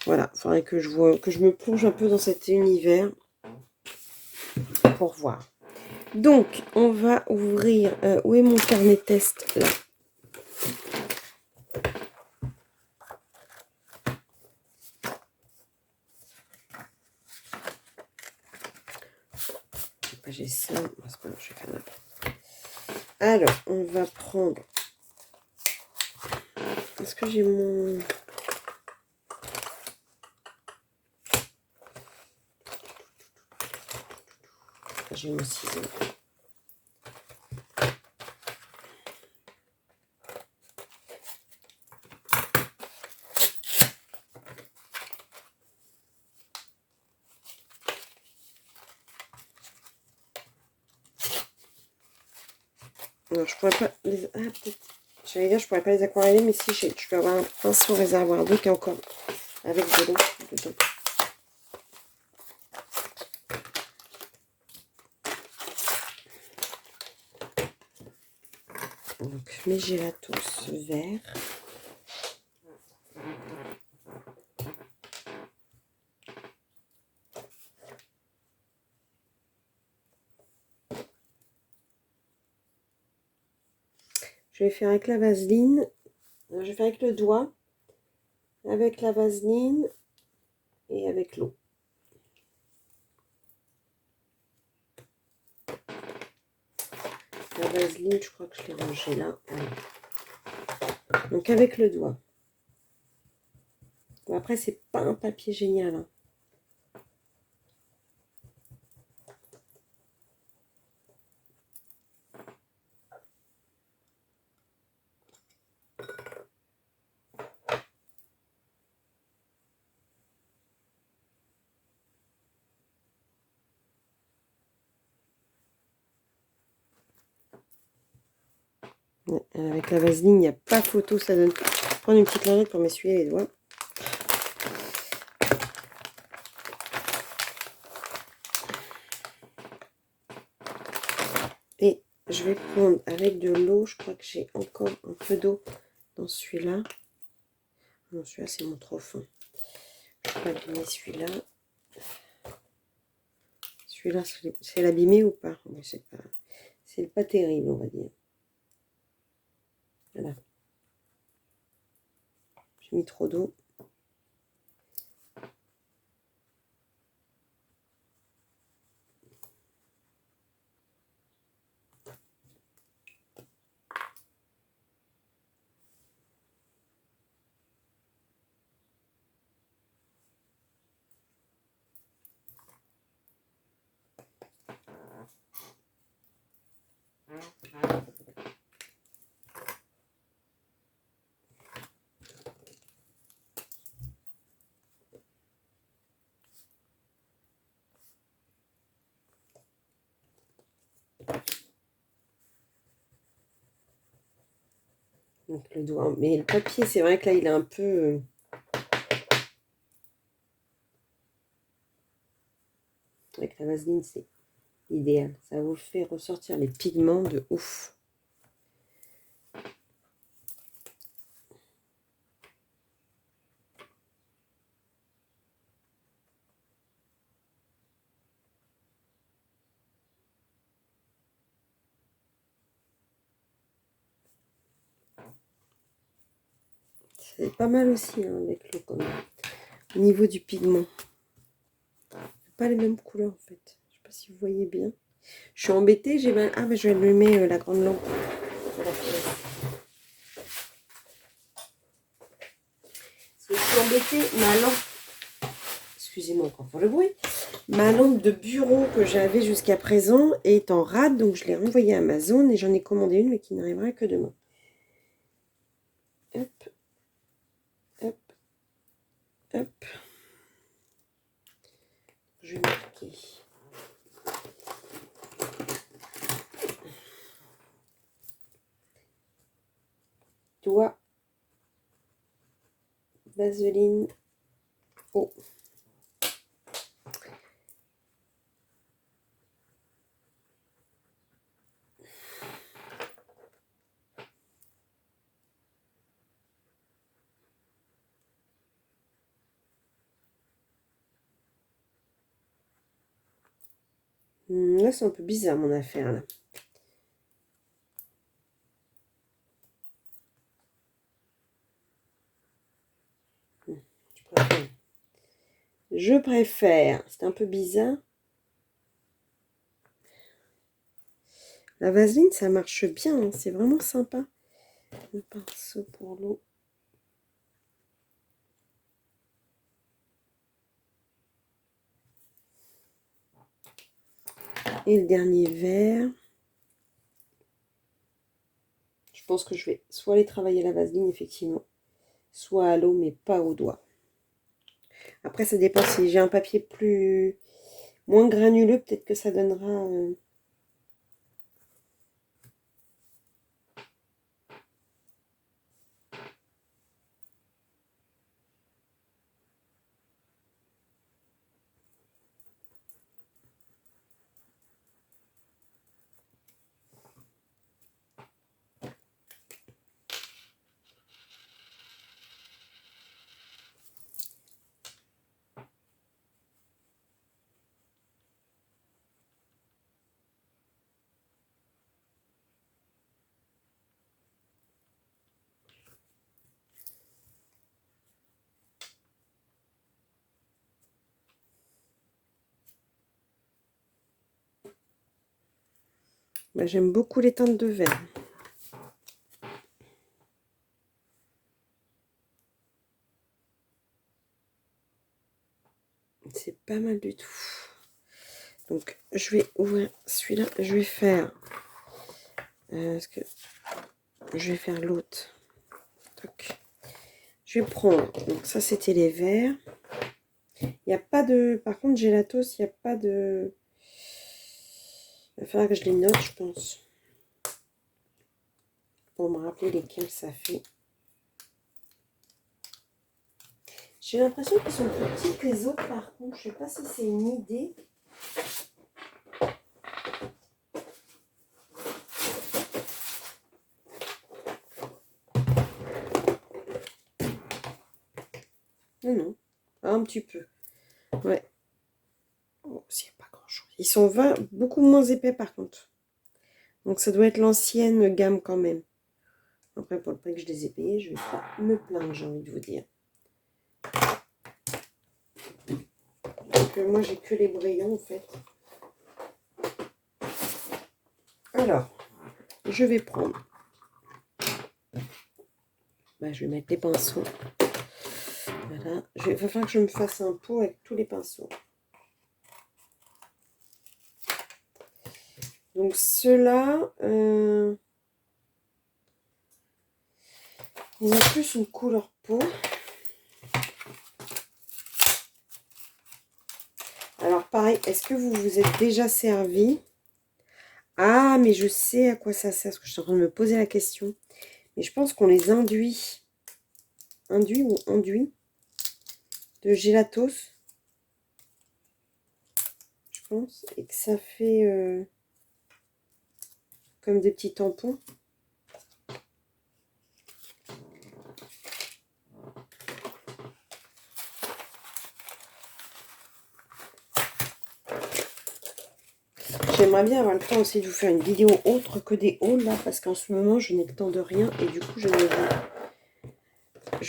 Speaker 1: Voilà, il faudrait que je me plonge un peu dans cet univers pour voir. Donc, on va ouvrir... où est mon carnet test là? J'ai ça. C'est pas grave, je vais faire n'importe. Alors, on va prendre... Est-ce que j'ai mon... J'ai mon ciseau. Alors, je pourrais pas les... Ah, peut-être... J'allais dire, je pourrais pas les aquareller, mais si, je peux avoir un pinceau réservoir d'eau qui est encore avec de l'eau dedans. Donc, mes gélatos verts. Je vais faire avec la vaseline. Je vais faire avec le doigt, avec la vaseline et avec l'eau. La vaseline, je crois que je l'ai rangée là. Donc avec le doigt. Bon, après, c'est pas un papier génial. Hein. Avec la vaseline, il n'y a pas photo, ça donne. Je vais prendre une petite lingette pour m'essuyer les doigts. Et je vais prendre avec de l'eau, je crois que j'ai encore un peu d'eau dans celui-là. Non, celui-là, c'est mon trop fin. Je vais pas abîmer celui-là. Celui-là, c'est l'abîmer ou pas? Oui, c'est pas terrible, on va dire. Voilà. J'ai mis trop d'eau. Donc le doigt. Mais le papier, c'est vrai que là, il est un peu... Avec la vaseline, c'est idéal. Ça vous fait ressortir les pigments de ouf. C'est pas mal aussi hein, avec l'eau quand même. Au niveau du pigment. Pas les mêmes couleurs en fait. Je sais pas si vous voyez bien. Je suis embêtée, j'ai mal. Ah mais je vais allumer la grande lampe. Je suis embêtée, ma lampe. Excusez-moi encore pour le bruit. Ma lampe de bureau que j'avais jusqu'à présent est en rade, donc je l'ai renvoyée à Amazon et j'en ai commandé une mais qui n'arrivera que demain. Hop, hop, hop. Je vais marquer. Doigt, vaseline, eau. Là, c'est un peu bizarre mon affaire là. Je préfère. C'est un peu bizarre. La vaseline, ça marche bien. Hein, c'est vraiment sympa. Le pinceau pour l'eau. Et le dernier verre. Je pense que je vais soit aller travailler la vaseline, effectivement, soit à l'eau, mais pas au doigt. Après, ça dépend si j'ai un papier moins granuleux, peut-être que ça donnera... Bah, j'aime beaucoup les teintes de vert. C'est pas mal du tout. Donc, je vais ouvrir celui-là. Je vais faire... je vais faire l'autre. Je vais prendre... Donc, ça, c'était les verts. Il n'y a pas de... Par contre, Gelatos, il n'y a pas de... Il va falloir que je les note, je pense. Pour me rappeler lesquels ça fait. J'ai l'impression qu'ils sont plus petits que les autres, par contre. Je ne sais pas si c'est une idée. Non, non. Un petit peu. Ouais. Oh, s'il n'y a pas grand-chose. Ils sont beaucoup moins épais, par contre. Donc, ça doit être l'ancienne gamme quand même. Après, pour le prix que je les ai payés, je vais pas me plaindre, j'ai envie de vous dire. Donc, moi, j'ai que les brillants, en fait. Alors, je vais prendre... Bah, je vais mettre les pinceaux. Voilà. Il va falloir que je me fasse un pot avec tous les pinceaux. Donc, ceux-là... ils ont plus une couleur peau. Alors, pareil, est-ce que vous vous êtes déjà servi? Ah, mais je sais à quoi ça sert, parce que je suis en train de me poser la question. Mais je pense qu'on les induit. Induit ou enduit de Gelatos. Je pense. Et que ça fait comme des petits tampons. J'aimerais bien avoir le temps aussi de vous faire une vidéo autre que des hauls là, parce qu'en ce moment je n'ai le temps de rien et du coup je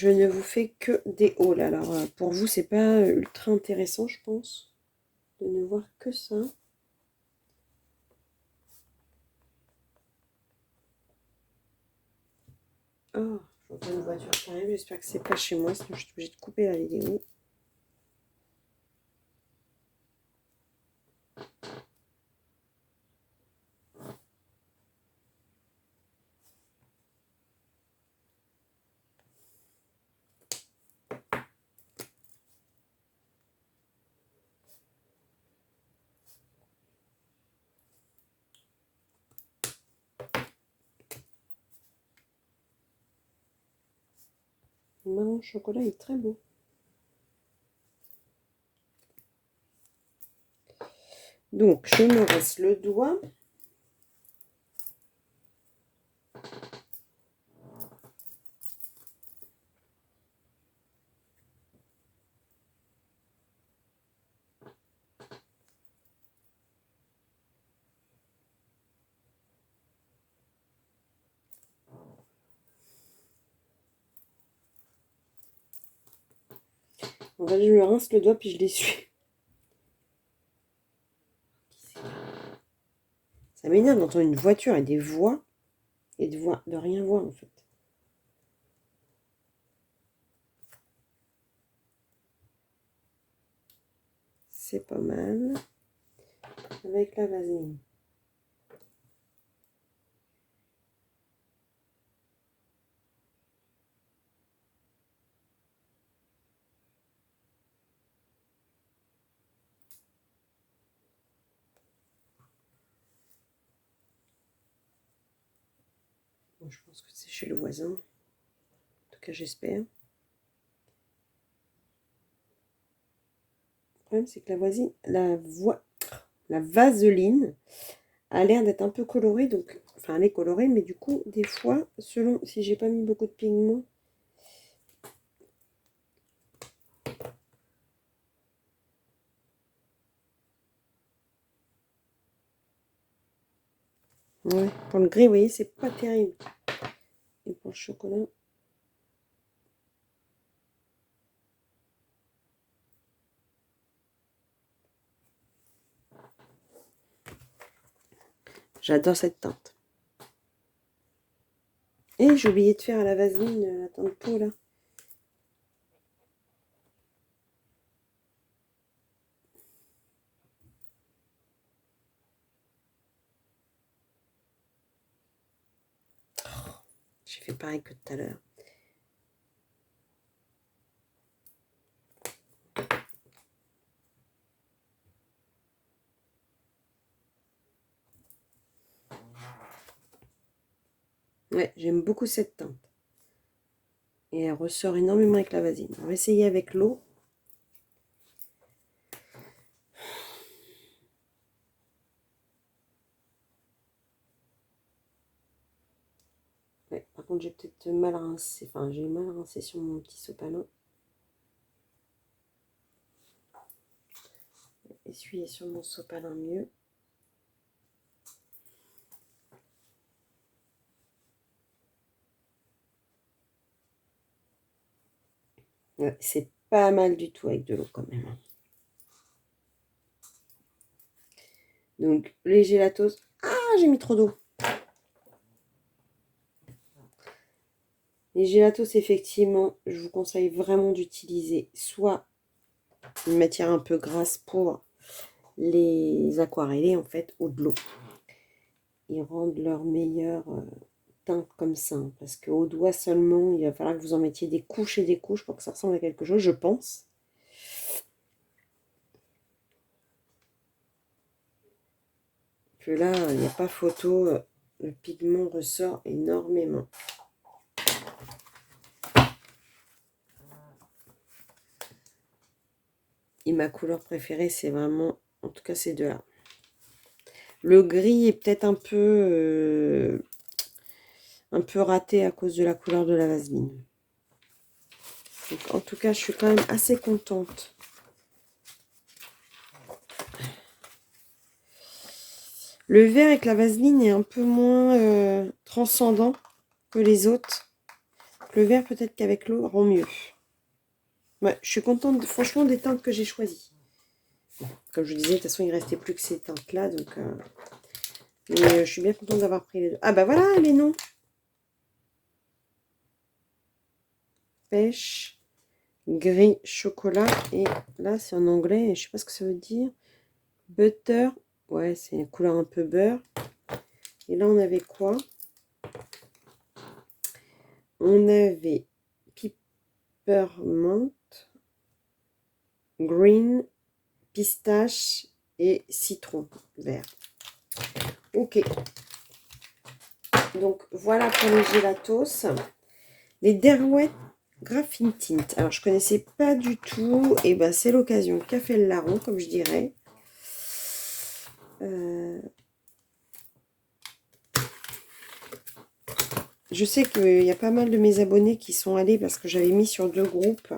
Speaker 1: ne vous fais que des hauls. Alors pour vous c'est pas ultra intéressant je pense de ne voir que ça. Oh, j'entends une voiture qui arrive, j'espère que c'est pas chez moi, sinon je suis obligée de couper la vidéo. Le marron chocolat est très beau. Donc je me rince le doigt. En fait, je me rince le doigt puis je l'essuie. Ça m'énerve d'entendre une voiture et des voix et de rien voir en fait. C'est pas mal. Avec la vaseline. Bon, je pense que c'est chez le voisin. En tout cas, j'espère. Le problème, c'est que la vaseline a l'air d'être un peu colorée. Donc, enfin, elle est colorée, mais du coup, des fois, selon si j'ai pas mis beaucoup de pigments, ouais, pour le gris, vous voyez, c'est pas terrible. Et pour le chocolat, J'adore cette teinte. Et j'ai oublié de faire à la vaseline la teinte peau là. J'ai fait pareil que tout à l'heure. Ouais, j'aime beaucoup cette teinte. Et elle ressort énormément avec la vaseline. On va essayer avec l'eau. Ouais, par contre, j'ai peut-être mal rincé. Enfin, j'ai mal rincé sur mon petit sopalin. Essuyer sur mon sopalin mieux. Ouais, c'est pas mal du tout avec de l'eau quand même. Donc, les gélatos. Ah, j'ai mis trop d'eau. Les gélatos, effectivement, je vous conseille vraiment d'utiliser soit une matière un peu grasse pour les aquareller, en fait, ou de l'eau. Ils rendent leur meilleure teinte comme ça. Hein, parce qu'au doigt seulement, il va falloir que vous en mettiez des couches et des couches pour que ça ressemble à quelque chose, je pense. Que là, il n'y a pas photo. Le pigment ressort énormément. Et ma couleur préférée, c'est vraiment, en tout cas, ces deux-là. Le gris est peut-être un peu raté à cause de la couleur de la vaseline. Donc, en tout cas, je suis quand même assez contente. Le vert avec la vaseline est un peu moins transcendant que les autres. Le vert, peut-être qu'avec l'eau, rend mieux. Ouais, je suis contente, franchement, des teintes que j'ai choisies. Comme je disais, de toute façon, il ne restait plus que ces teintes-là. Donc, mais je suis bien contente d'avoir pris les deux. Ah bah voilà les noms. Pêche, gris, chocolat. Et là, c'est en anglais. Je ne sais pas ce que ça veut dire. Butter. Ouais, c'est une couleur un peu beurre. Et là, on avait quoi? On avait peppermint, green, pistache et citron vert. Ok. Donc, voilà pour les gélatos. Les Derwent Graphene Tint. Alors, je connaissais pas du tout. Et ben, c'est l'occasion qu'a fait le larron, comme je dirais. Je sais qu'il y a pas mal de mes abonnés qui sont allés parce que j'avais mis sur 2 groupes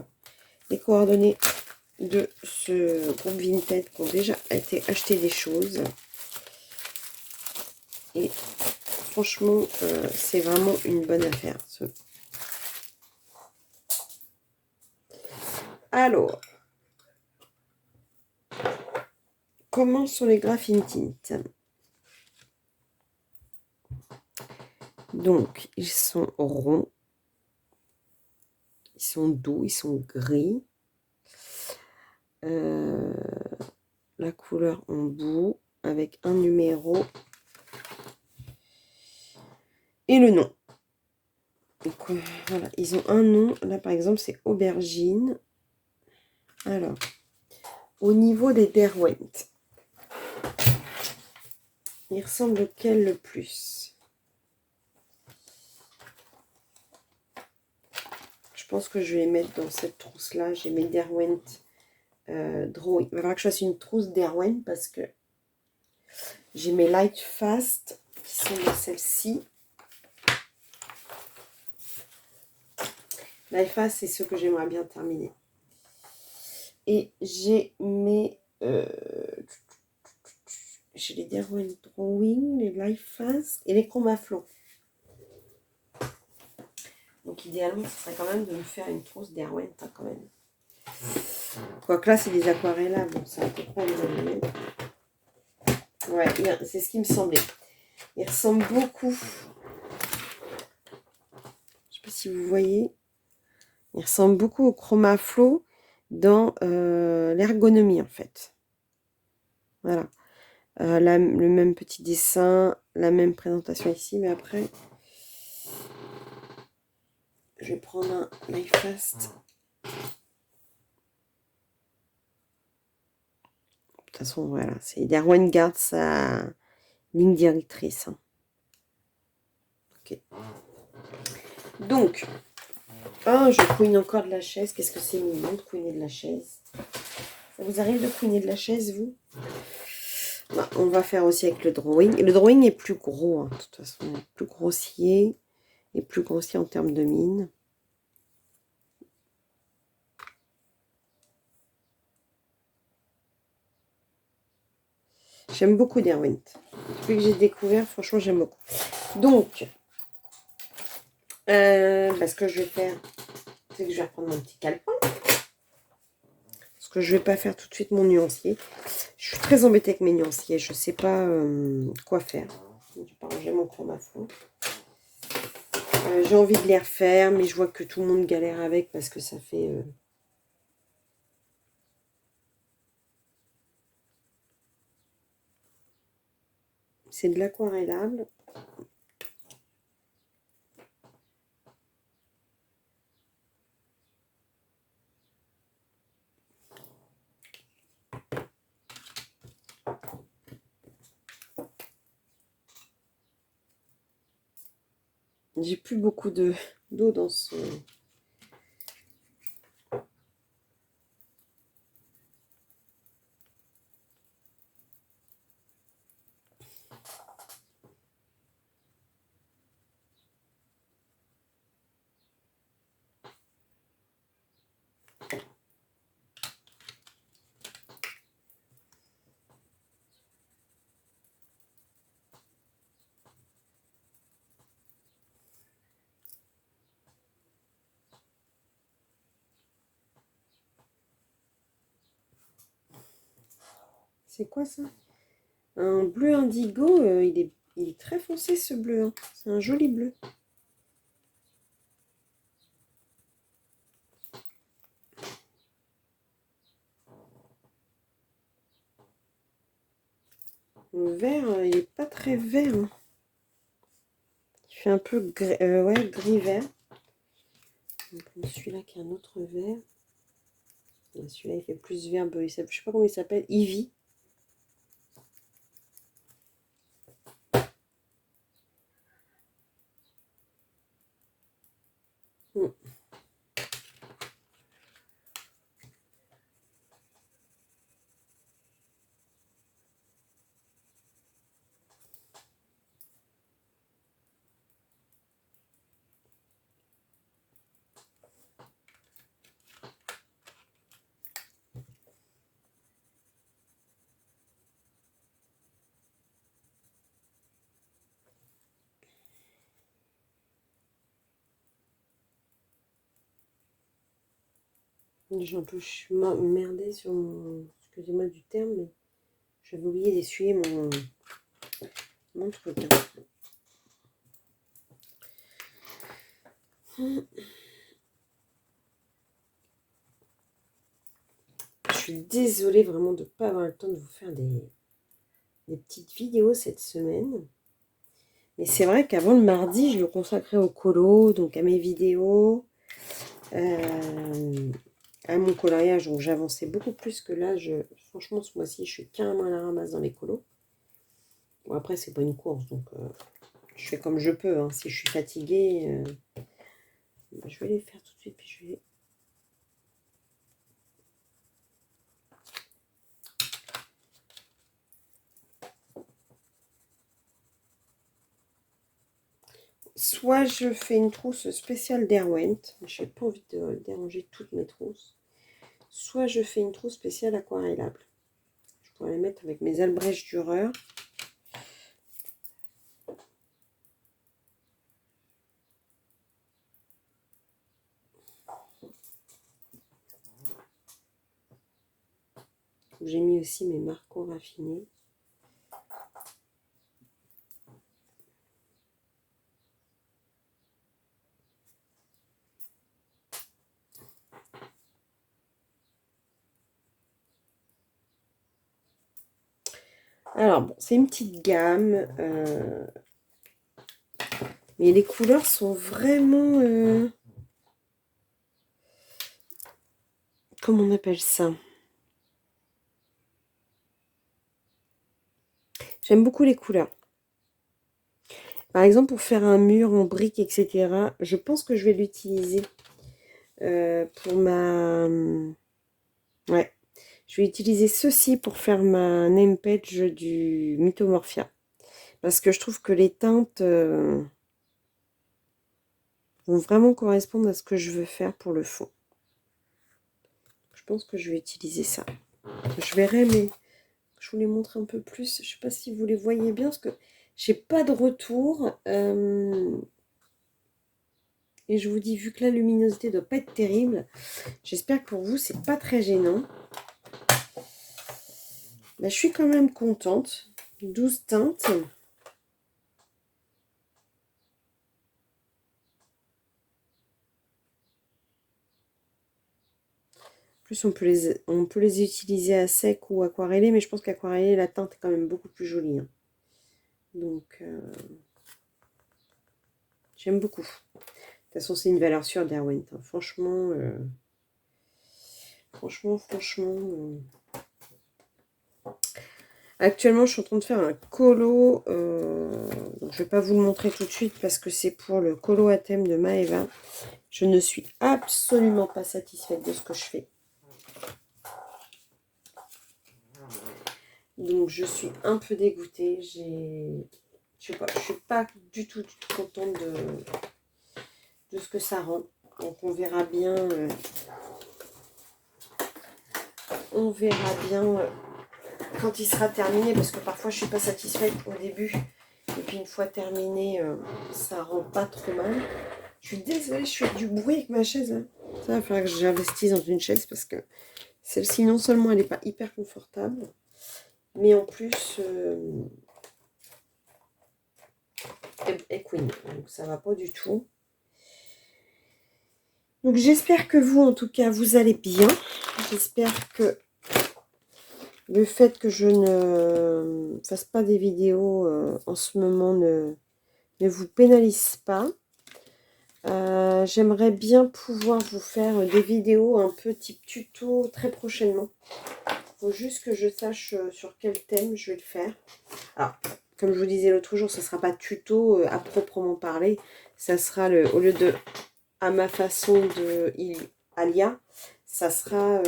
Speaker 1: les coordonnées de ce groupe Vinted qui ont déjà été acheter des choses. Et franchement, c'est vraiment une bonne affaire. Alors, comment sont les Graphene Tint? Donc, ils sont ronds, ils sont doux, ils sont gris. La couleur en bout avec un numéro et le nom. Donc, voilà, ils ont un nom. Là, par exemple, c'est aubergine. Alors, au niveau des Derwent, il ressemble lequel le plus? Je pense que je vais les mettre dans cette trousse-là. J'ai mes Derwent Drawing. Il va falloir que je fasse une trousse Derwent parce que j'ai mes Light Fast qui sont dans celle-ci. Light Fast, c'est ceux que j'aimerais bien terminer. Et j'ai mes... j'ai les Derwent Drawing, les Light Fast et les Chromaflow. Donc idéalement, ce serait quand même de me faire une trousse Derwent hein, quand même. Quoique là, c'est des aquarelles, bon, c'est à peu près les mêmes. Ouais, c'est ce qui me semblait. Il ressemble beaucoup. Je sais pas si vous voyez. Il ressemble beaucoup au Chroma Flow dans l'ergonomie en fait. Voilà. Le même petit dessin, la même présentation ici, mais après, je vais prendre un Life Fast. De toute façon, voilà, c'est Derwent garde sa ligne directrice. Hein. Ok. Donc, je couine encore de la chaise. Qu'est-ce que c'est mignon de couiner de la chaise. Ça vous arrive de couiner de la chaise, vous? On va faire aussi avec le drawing. Et le drawing est plus gros, hein, de toute façon. Plus grossier. Et plus grossier en termes de mine. J'aime beaucoup Derwent. Depuis que j'ai découvert, franchement, j'aime beaucoup. Donc, ce que je vais faire, c'est que je vais reprendre mon petit calepin. Parce que je ne vais pas faire tout de suite mon nuancier. Je suis très embêtée avec mes nuanciers. Je ne sais pas quoi faire. Je vais pas ranger mon Chroma Flow. J'ai envie de les refaire, mais je vois que tout le monde galère avec parce que ça fait... C'est de l'aquarellable. J'ai plus beaucoup d'eau dans ce... C'est quoi ça? Un bleu indigo. Il est très foncé ce bleu. Hein. C'est un joli bleu. Le vert, il n'est pas très vert. Hein. Il fait un peu gris-vert. Celui-là qui a un autre vert. Celui-là, il fait plus vert. Je ne sais pas comment il s'appelle. Ivy. J'ai un peu merdé sur mon... Excusez-moi du terme, mais j'avais oublié d'essuyer mon truc. Hein. Je suis désolée vraiment de ne pas avoir le temps de vous faire des petites vidéos cette semaine. Mais c'est vrai qu'avant le mardi, je le consacrais au colo, donc à mes vidéos, à mon coloriage. Donc j'avançais beaucoup plus que là. Franchement, ce mois-ci, je suis carrément à la ramasse dans les colos. Bon, après, c'est pas une course, donc je fais comme je peux. Hein. Si je suis fatiguée, je vais les faire tout de suite, puis je vais... Soit je fais une trousse spéciale Derwent, je n'ai pas envie de déranger toutes mes trousses. Soit je fais une trousse spéciale aquarellable. Je pourrais les mettre avec mes Albrecht Dürer. J'ai mis aussi mes marquants raffinés. Alors, bon, c'est une petite gamme. Mais les couleurs sont vraiment... comment on appelle ça? J'aime beaucoup les couleurs. Par exemple, pour faire un mur en briques, etc., je pense que je vais l'utiliser pour ma... Ouais, je vais utiliser ceci pour faire ma name page du Mythomorphia. Parce que je trouve que les teintes vont vraiment correspondre à ce que je veux faire pour le fond. Je pense que je vais utiliser ça. Je verrai, mais je vous les montre un peu plus. Je ne sais pas si vous les voyez bien, parce que j'ai pas de retour. Et je vous dis, vu que la luminosité doit pas être terrible, j'espère que pour vous, c'est pas très gênant. Là, je suis quand même contente. 12 teintes. En plus, on peut les utiliser à sec ou aquarellé, mais je pense qu'aquarellé, la teinte est quand même beaucoup plus jolie. Hein. Donc, j'aime beaucoup. De toute façon, c'est une valeur sûre d'Erwent. Hein. Franchement, actuellement, je suis en train de faire un colo. Donc je ne vais pas vous le montrer tout de suite parce que c'est pour le colo à thème de Maeva. Je ne suis absolument pas satisfaite de ce que je fais. Donc je suis un peu dégoûtée. Je sais pas, je suis pas du tout contente de ce que ça rend. Donc on verra bien. Quand il sera terminé, parce que parfois je suis pas satisfaite au début. Et puis une fois terminé, ça rend pas trop mal. Je suis désolée, je fais du bruit avec ma chaise. Là. Ça va falloir que j'investisse dans une chaise parce que celle-ci, non seulement elle n'est pas hyper confortable, mais en plus, elle couine. Donc ça va pas du tout. Donc j'espère que vous, en tout cas, vous allez bien. J'espère que le fait que je ne fasse pas des vidéos en ce moment ne vous pénalise pas. J'aimerais bien pouvoir vous faire des vidéos un peu type tuto très prochainement. Il faut juste que je sache sur quel thème je vais le faire. Alors, comme je vous disais l'autre jour, ce ne sera pas tuto à proprement parler. Ça sera, au lieu de à ma façon de Alia, ça sera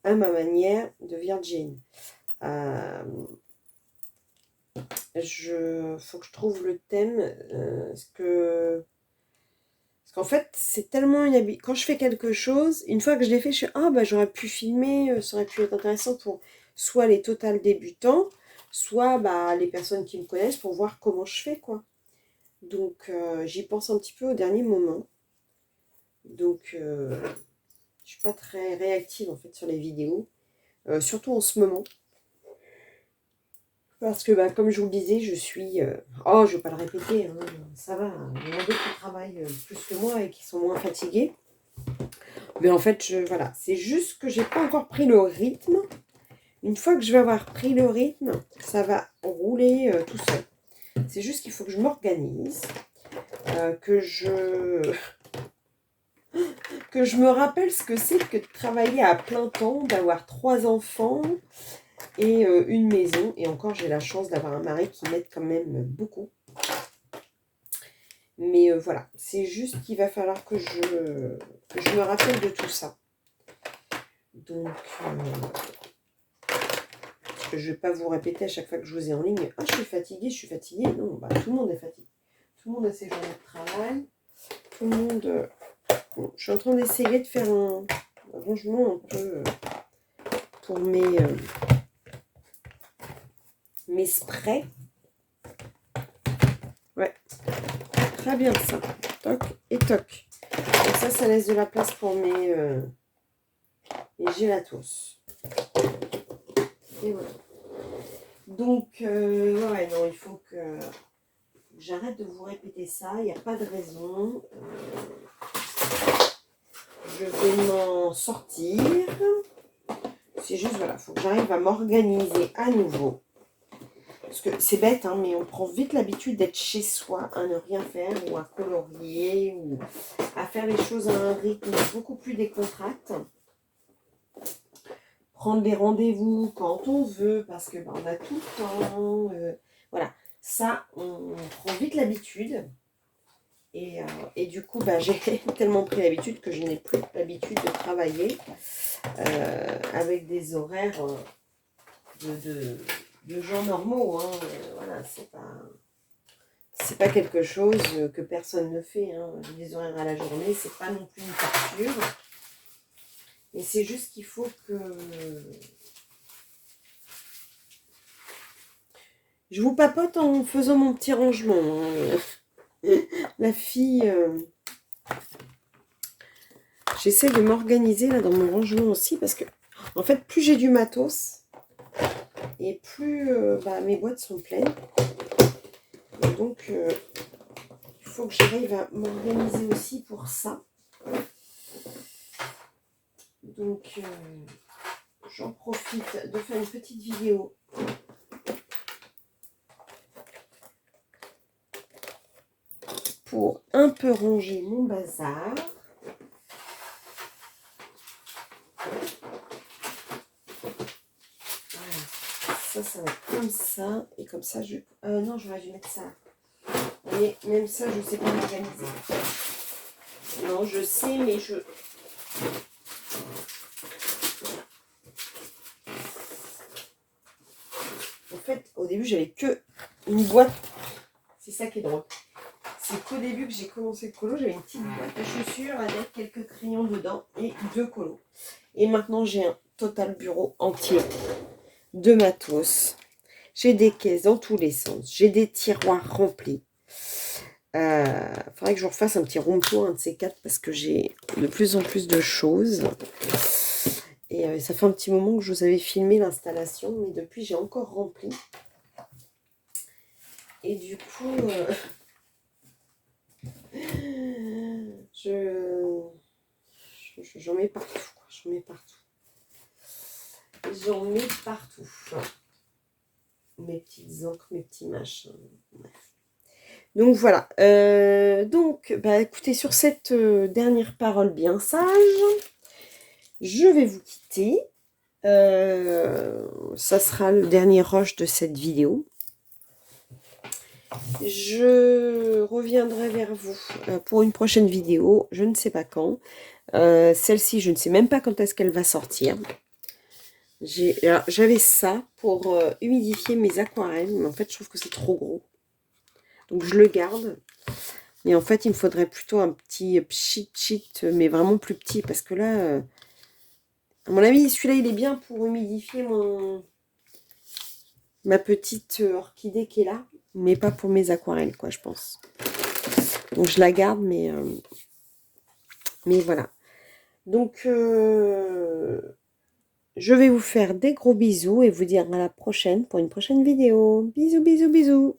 Speaker 1: à ma manière de Virgin. Faut que je trouve le thème. Parce qu'en fait, c'est tellement inhabituel. Quand je fais quelque chose, une fois que je l'ai fait, je suis ah bah j'aurais pu filmer, ça aurait pu être intéressant pour soit les total débutants, soit bah, les personnes qui me connaissent pour voir comment je fais quoi. Donc j'y pense un petit peu au dernier moment. Donc je suis pas très réactive en fait sur les vidéos, surtout en ce moment. Parce que bah, comme je vous le disais, je suis... oh, je ne vais pas le répéter, hein, ça va. Il y en a d'autres qui travaillent plus que moi et qui sont moins fatigués. Mais en fait, voilà, c'est juste que j'ai pas encore pris le rythme. Une fois que je vais avoir pris le rythme, ça va rouler tout seul. C'est juste qu'il faut que je m'organise, que je me rappelle ce que c'est que de travailler à plein temps, d'avoir 3 enfants et une maison. Et encore, j'ai la chance d'avoir un mari qui m'aide quand même beaucoup. Mais voilà, c'est juste qu'il va falloir que je me rappelle de tout ça. Donc, je ne vais pas vous répéter à chaque fois que je vous ai en ligne. Ah, je suis fatiguée, je suis fatiguée. Non, bah, tout le monde est fatigué. Tout le monde a ses journées de travail. Tout le monde... Bon, je suis en train d'essayer de faire un rangement un peu pour mes sprays. Ouais, très bien ça. Toc et toc. Donc ça laisse de la place pour mes gélatos. Et voilà. Donc, ouais, non, il faut que j'arrête de vous répéter ça. Il n'y a pas de raison. Je vais m'en sortir. C'est juste, voilà, il faut que j'arrive à m'organiser à nouveau. Parce que c'est bête, hein, mais on prend vite l'habitude d'être chez soi, à ne rien faire, ou à colorier, ou à faire les choses à un rythme beaucoup plus décontracté. Prendre des rendez-vous quand on veut, parce que on a tout le temps. Voilà, ça, on prend vite l'habitude. Et du coup, j'ai tellement pris l'habitude que je n'ai plus l'habitude de travailler avec des horaires de gens normaux. Hein. Voilà, c'est pas quelque chose que personne ne fait. Hein. Les horaires à la journée, c'est pas non plus une torture. Et c'est juste qu'il faut que je vous papote en faisant mon petit rangement. Hein. La fille, j'essaie de m'organiser là dans mon rangement aussi parce que, en fait, plus j'ai du matos et plus mes boîtes sont pleines. Et donc, il faut que j'arrive à m'organiser aussi pour ça. Donc, j'en profite de faire une petite vidéo pour un peu ranger mon bazar. Voilà. Ça va être comme ça. Et comme ça, non, j'aurais dû mettre ça. Mais même ça, je ne sais pas m'organiser. Non, je sais, mais je... En fait, au début, j'avais que une boîte. C'est ça qui est drôle. C'est qu'au début que j'ai commencé le colo, j'avais une petite boîte de chaussures avec quelques crayons dedans et 2 colos. Et maintenant, j'ai un total bureau entier de matos. J'ai des caisses dans tous les sens. J'ai des tiroirs remplis. Faudrait que je refasse un petit room-tour, un de ces quatre, parce que j'ai de plus en plus de choses. Et ça fait un petit moment que je vous avais filmé l'installation, mais depuis, j'ai encore rempli. Et du coup, j'en mets partout. J'en mets partout. J'en mets partout. Mes petites encres, mes petits machins. Bref. Donc voilà. Écoutez, sur cette dernière parole bien sage, je vais vous quitter. Ça sera le dernier rush de cette vidéo. Je reviendrai vers vous pour une prochaine vidéo. Je ne sais pas quand. Celle-ci, je ne sais même pas quand est-ce qu'elle va sortir. J'avais ça pour humidifier mes aquarelles, mais en fait, je trouve que c'est trop gros. Donc, je le garde. Mais en fait, il me faudrait plutôt un petit pchit, mais vraiment plus petit, parce que là, à mon avis, celui-là, il est bien pour humidifier ma petite orchidée qui est là, mais pas pour mes aquarelles, quoi, je pense. Donc, je la garde, mais voilà. Donc, je vais vous faire des gros bisous et vous dire à la prochaine pour une prochaine vidéo. Bisous, bisous, bisous.